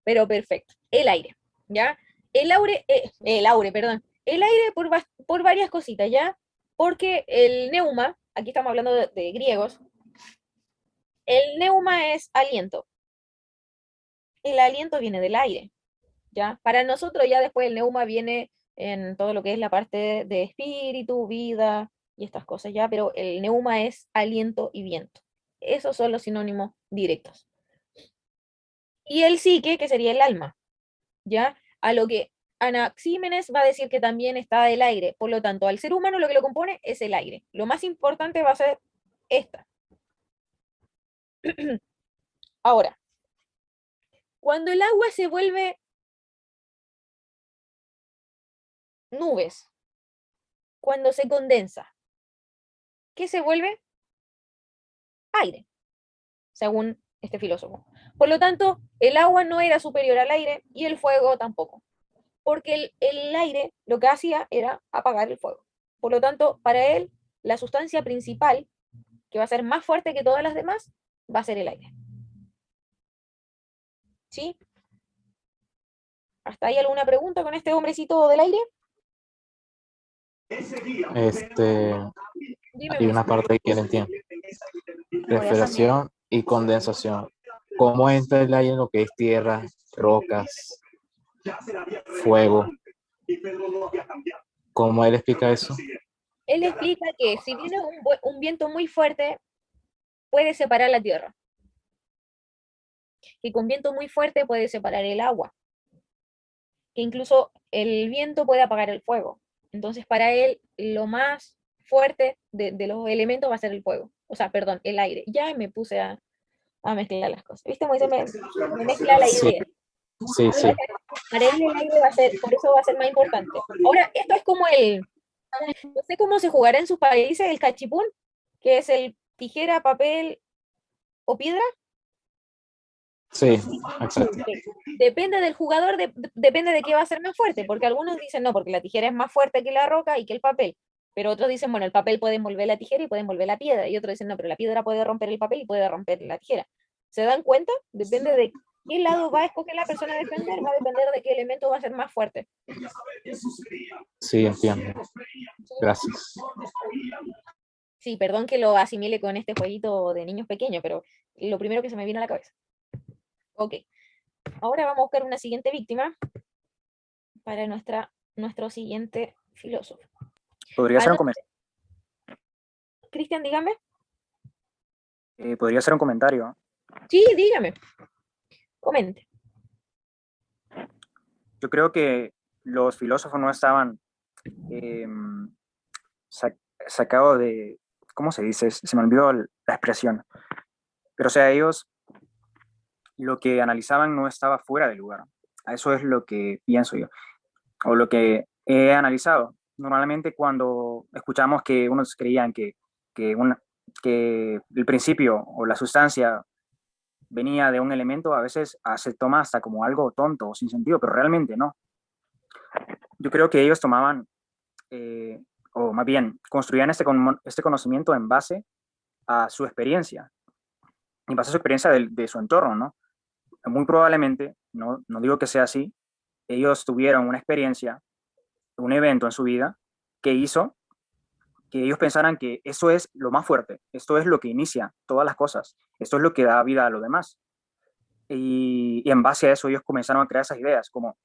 Pero perfecto. El aire, ¿ya? Perdón. El aire por varias cositas, ¿ya? Porque el neuma, aquí estamos hablando de griegos, el neuma es aliento. El aliento viene del aire, ¿ya? Para nosotros ya después el neuma viene en todo lo que es la parte de espíritu, vida y estas cosas, ¿ya? Pero el neuma es aliento y viento. Esos son los sinónimos directos. Y el psique, que sería el alma, ¿ya? A lo que Anaxímenes va a decir que también está el aire. Por lo tanto, al ser humano lo que lo compone es el aire. Lo más importante va a ser esta. Ahora, cuando el agua se vuelve nubes, cuando se condensa, ¿qué se vuelve? Aire, según este filósofo. Por lo tanto, el agua no era superior al aire y el fuego tampoco, porque el aire lo que hacía era apagar el fuego. Por lo tanto, para él, la sustancia principal, que va a ser más fuerte que todas las demás, va a ser el aire. ¿Sí? ¿Hasta ahí alguna pregunta con este hombrecito del aire? Hay una parte que no entiendo. Refrigeración y condensación. ¿Cómo entra el aire en lo que es tierra, rocas, fuego? ¿Cómo él explica eso? Él explica que si viene un viento muy fuerte, puede separar la tierra. Que con viento muy fuerte puede separar el agua. Que incluso el viento puede apagar el fuego. Entonces, para él, lo más fuerte de los elementos va a ser el fuego. O sea, perdón, el aire. Ya me puse a mezclar las cosas. ¿Viste? Moisés me mezcla la Sí, idea. sí, sí. Para él el aire va a ser, por eso va a ser más importante. Ahora, esto es como no sé cómo se jugará en sus países el cachipún, que es el tijera, papel o piedra. Sí, exacto. Depende del jugador, depende de qué va a ser más fuerte, porque algunos dicen no, porque la tijera es más fuerte que la roca y que el papel, pero otros dicen, bueno, el papel puede envolver la tijera y puede envolver la piedra, y otros dicen, no, pero la piedra puede romper el papel y puede romper la tijera. ¿Se dan cuenta? Depende de qué lado va a escoger la persona a defender, va a depender de qué elemento va a ser más fuerte. Sí, entiendo. Gracias. Sí, perdón que lo asimile con este jueguito de niños pequeños, pero lo primero que se me vino a la cabeza. Ok, ahora vamos a buscar una siguiente víctima para nuestro siguiente filósofo. Podría ser un comentario. Cristian, dígame. Podría ser un comentario. Sí, dígame. Comente. Yo creo que los filósofos no estaban sacados de, ¿cómo se dice? Se me olvidó la expresión. Pero o sea, ellos lo que analizaban no estaba fuera de lugar. Eso es lo que pienso yo, o lo que he analizado. Normalmente cuando escuchamos que unos creían que, que el principio o la sustancia venía de un elemento, a veces se toma hasta como algo tonto o sin sentido, pero realmente no. Yo creo que ellos tomaban, o más bien, construían este conocimiento en base a su experiencia, en base a su experiencia de su entorno, ¿no? Muy probablemente, no digo que sea así, ellos tuvieron una experiencia, un evento en su vida que hizo que ellos pensaran que eso es lo más fuerte, esto es lo que inicia todas las cosas, esto es lo que da vida a lo demás. Y en base a eso ellos comenzaron a crear esas ideas, como,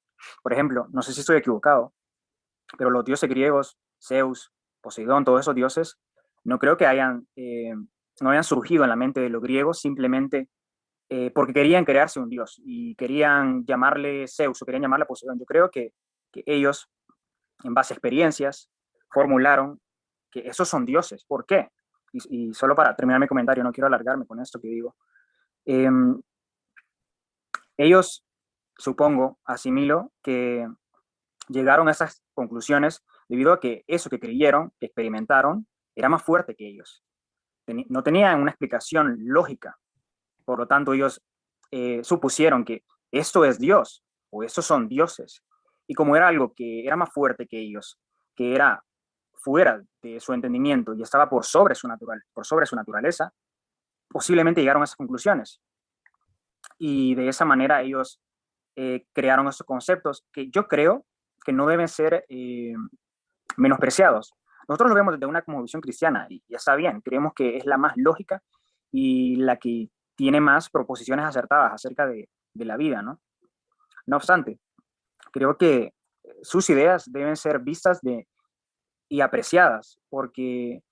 por ejemplo, no sé si estoy equivocado, pero los dioses griegos, Zeus, Poseidón, todos esos dioses, no creo que no hayan surgido en la mente de los griegos simplemente porque querían crearse un dios y querían llamarle Zeus o querían llamarle Poseidón. Yo creo que ellos, en base a experiencias, formularon que esos son dioses. ¿Por qué? Y solo para terminar mi comentario, no quiero alargarme con esto que digo. Ellos, supongo, asimilo, que llegaron a esas conclusiones debido a que eso que creyeron, que experimentaron, era más fuerte que ellos. No tenían una explicación lógica. Por lo tanto, ellos supusieron que esto es Dios o estos son dioses. Y como era algo que era más fuerte que ellos, que era fuera de su entendimiento y estaba por sobre su naturaleza, posiblemente llegaron a esas conclusiones. Y de esa manera ellos crearon esos conceptos que yo creo que no deben ser menospreciados. Nosotros lo vemos desde una cosmovisión cristiana y ya está bien, creemos que es la más lógica y la que tiene más proposiciones acertadas acerca de la vida, ¿no? No obstante, creo que sus ideas deben ser vistas y apreciadas, porque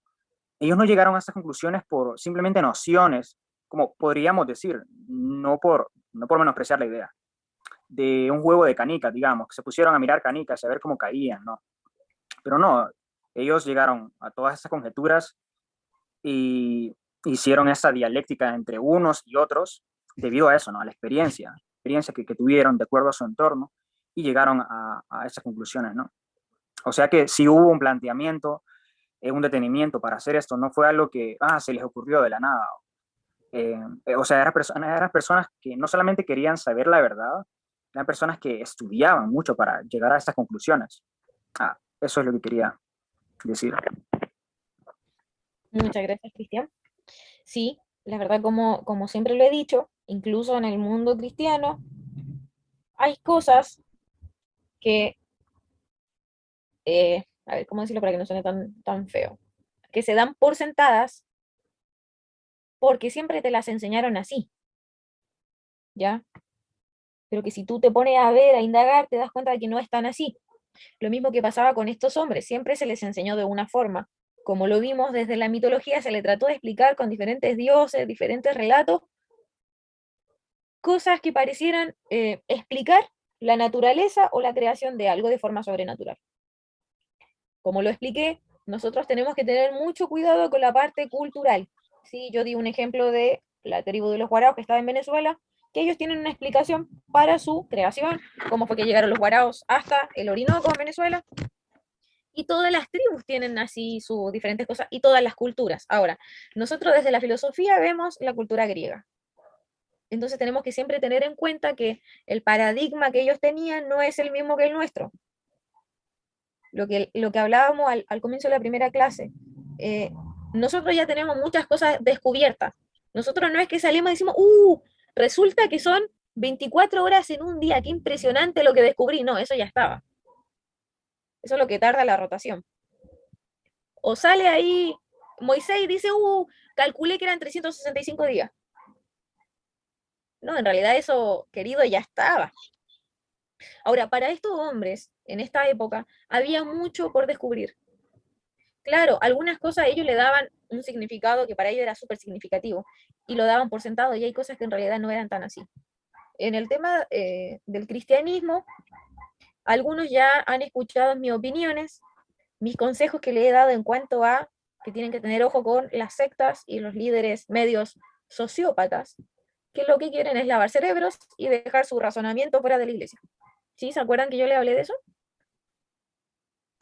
ellos no llegaron a estas conclusiones por simplemente nociones, como podríamos decir, no por menospreciar la idea, de un juego de canicas, digamos, que se pusieron a mirar canicas y a ver cómo caían, ¿no? Pero no, ellos llegaron a todas estas conjeturas y hicieron esa dialéctica entre unos y otros debido a eso, ¿no? A la experiencia que tuvieron de acuerdo a su entorno y llegaron a esas conclusiones, ¿no? O sea que si hubo un planteamiento, un detenimiento para hacer esto, no fue algo que se les ocurrió de la nada. O sea, eran personas que no solamente querían saber la verdad, eran personas que estudiaban mucho para llegar a estas conclusiones. Eso es lo que quería decir. Muchas gracias, Cristian. Sí, la verdad, como siempre lo he dicho, incluso en el mundo cristiano, hay cosas que, a ver, ¿cómo decirlo para que no suene tan feo? Que se dan por sentadas porque siempre te las enseñaron así, ¿ya? Pero que si tú te pones a ver, a indagar, te das cuenta de que no es tan así. Lo mismo que pasaba con estos hombres, siempre se les enseñó de una forma. Como lo vimos desde la mitología, se le trató de explicar con diferentes dioses, diferentes relatos, cosas que parecieran explicar la naturaleza o la creación de algo de forma sobrenatural. Como lo expliqué, nosotros tenemos que tener mucho cuidado con la parte cultural. ¿Sí? Yo di un ejemplo de la tribu de los Guaraos que estaba en Venezuela, que ellos tienen una explicación para su creación, cómo fue que llegaron los Guaraos hasta el Orinoco en Venezuela, y todas las tribus tienen así sus diferentes cosas, y todas las culturas. Ahora, nosotros desde la filosofía vemos la cultura griega. Entonces tenemos que siempre tener en cuenta que el paradigma que ellos tenían no es el mismo que el nuestro. Lo que hablábamos al comienzo de la primera clase, nosotros ya tenemos muchas cosas descubiertas. Nosotros no es que salimos y decimos, resulta que son 24 horas en un día, qué impresionante lo que descubrí. No, eso ya estaba. Eso es lo que tarda la rotación. O sale ahí Moisés y dice, calculé que eran 365 días. No, en realidad eso, querido, ya estaba. Ahora, para estos hombres, en esta época, había mucho por descubrir. Claro, algunas cosas ellos le daban un significado que para ellos era súper significativo, y lo daban por sentado, y hay cosas que en realidad no eran tan así. En el tema del cristianismo, algunos ya han escuchado mis opiniones, mis consejos que le he dado en cuanto a que tienen que tener ojo con las sectas y los líderes medios sociópatas, que lo que quieren es lavar cerebros y dejar su razonamiento fuera de la iglesia. ¿Sí? ¿Se acuerdan que yo le hablé de eso?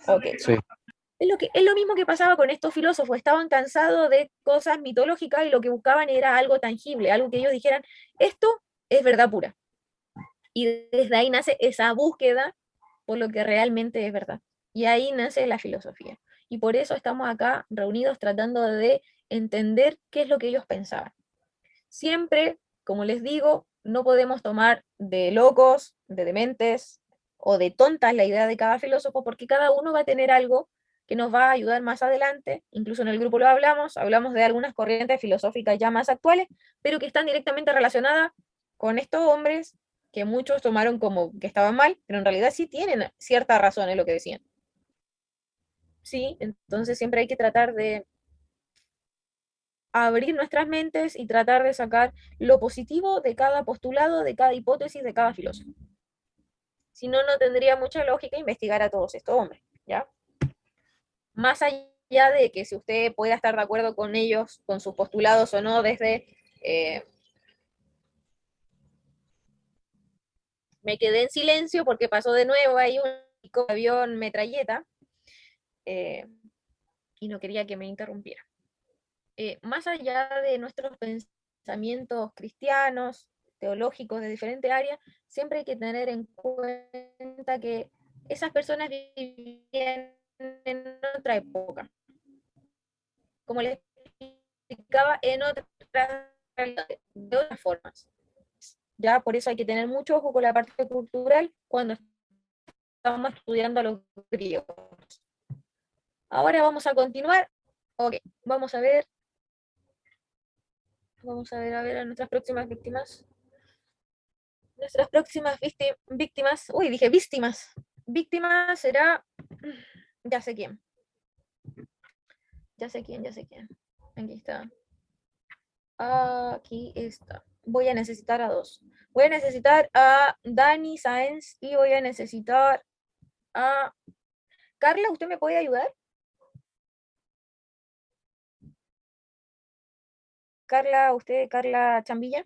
Ok. Sí. Es lo mismo que pasaba con estos filósofos, estaban cansados de cosas mitológicas y lo que buscaban era algo tangible, algo que ellos dijeran, esto es verdad pura. Y desde ahí nace esa búsqueda por lo que realmente es verdad. Y ahí nace la filosofía. Y por eso estamos acá reunidos tratando de entender qué es lo que ellos pensaban. Siempre, como les digo, no podemos tomar de locos, de dementes o de tontas la idea de cada filósofo, porque cada uno va a tener algo que nos va a ayudar más adelante. Incluso en el grupo lo hablamos de algunas corrientes filosóficas ya más actuales, pero que están directamente relacionadas con estos hombres que muchos tomaron como que estaban mal, pero en realidad sí tienen cierta razón en lo que decían. Sí, entonces siempre hay que tratar de abrir nuestras mentes y tratar de sacar lo positivo de cada postulado, de cada hipótesis, de cada filósofo. Si no, no tendría mucha lógica investigar a todos estos hombres, ¿ya? Más allá de que si usted pueda estar de acuerdo con ellos, con sus postulados o no, desde... me quedé en silencio porque pasó de nuevo ahí un avión metralleta y no quería que me interrumpiera. Más allá de nuestros pensamientos cristianos, teológicos de diferentes áreas, siempre hay que tener en cuenta que esas personas vivían en otra época. Como les explicaba, en otras realidades, de otras formas. Ya por eso hay que tener mucho ojo con la parte cultural cuando estamos estudiando a los griegos. Ahora vamos a continuar. Ok, vamos a ver. Vamos a ver a nuestras próximas víctimas. Nuestras próximas víctimas. Uy, dije víctimas. Víctima será. Ya sé quién. Ya sé quién. Aquí está. Aquí está. Voy a necesitar a dos. Voy a necesitar a Dani Sáenz y voy a necesitar a Carla. ¿Usted me puede ayudar? Carla, usted, Carla Chambilla.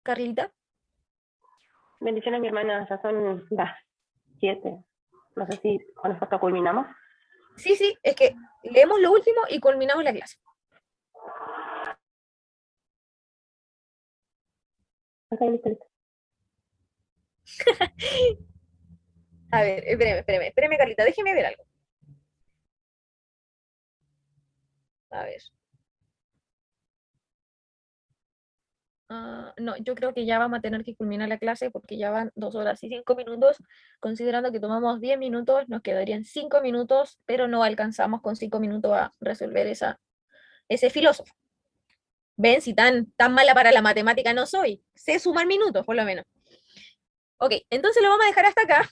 Carlita. Bendiciones, mi hermana, ya son las 7. No sé si con esto culminamos. Sí, es que leemos lo último y culminamos la clase. Ok, listo. A ver, espéreme, Carlita, déjeme ver algo. A ver. No, yo creo que ya vamos a tener que culminar la clase porque ya van 2 horas y 5 minutos. Considerando que tomamos 10 minutos, nos quedarían 5 minutos, pero no alcanzamos con 5 minutos a resolver ese filósofo. ¿Ven si tan mala para la matemática no soy? Sé sumar minutos, por lo menos. Ok, entonces lo vamos a dejar hasta acá.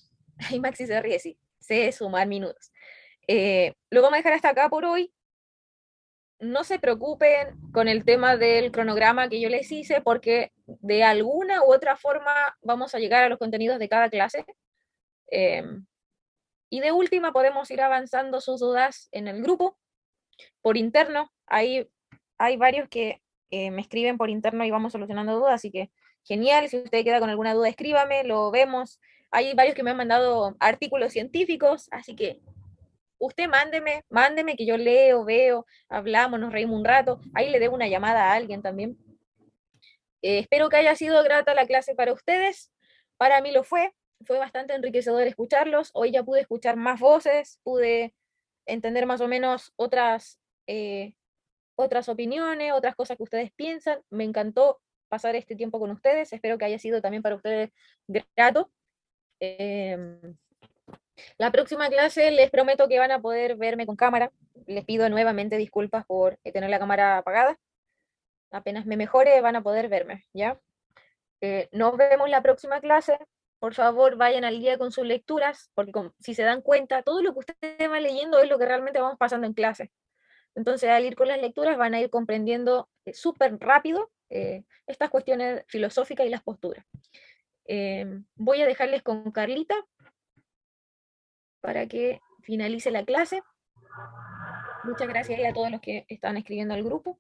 Ay, Maxi se ríe, sí. Sé sumar minutos. Lo vamos a dejar hasta acá por hoy. No se preocupen con el tema del cronograma que yo les hice, porque de alguna u otra forma vamos a llegar a los contenidos de cada clase. Y de última podemos ir avanzando sus dudas en el grupo, Por interno, hay varios que me escriben por interno y vamos solucionando dudas, así que genial, si usted queda con alguna duda, escríbame, lo vemos. Hay varios que me han mandado artículos científicos, así que usted mándeme que yo leo, veo, hablamos, nos reímos un rato, ahí le debo una llamada a alguien también. Espero que haya sido grata la clase para ustedes, para mí lo fue bastante enriquecedor escucharlos, hoy ya pude escuchar más voces, pude entender más o menos otras opiniones, otras cosas que ustedes piensan, me encantó pasar este tiempo con ustedes, espero que haya sido también para ustedes grato. La próxima clase les prometo que van a poder verme con cámara. Les pido nuevamente disculpas por tener la cámara apagada. Apenas me mejore van a poder verme, ¿ya? Nos vemos la próxima clase. Por favor, vayan al día con sus lecturas, porque si se dan cuenta, todo lo que ustedes van leyendo es lo que realmente vamos pasando en clase. Entonces, al ir con las lecturas, van a ir comprendiendo súper rápido estas cuestiones filosóficas y las posturas. Voy a dejarles con Carlita para que finalice la clase. Muchas gracias a todos los que están escribiendo al grupo.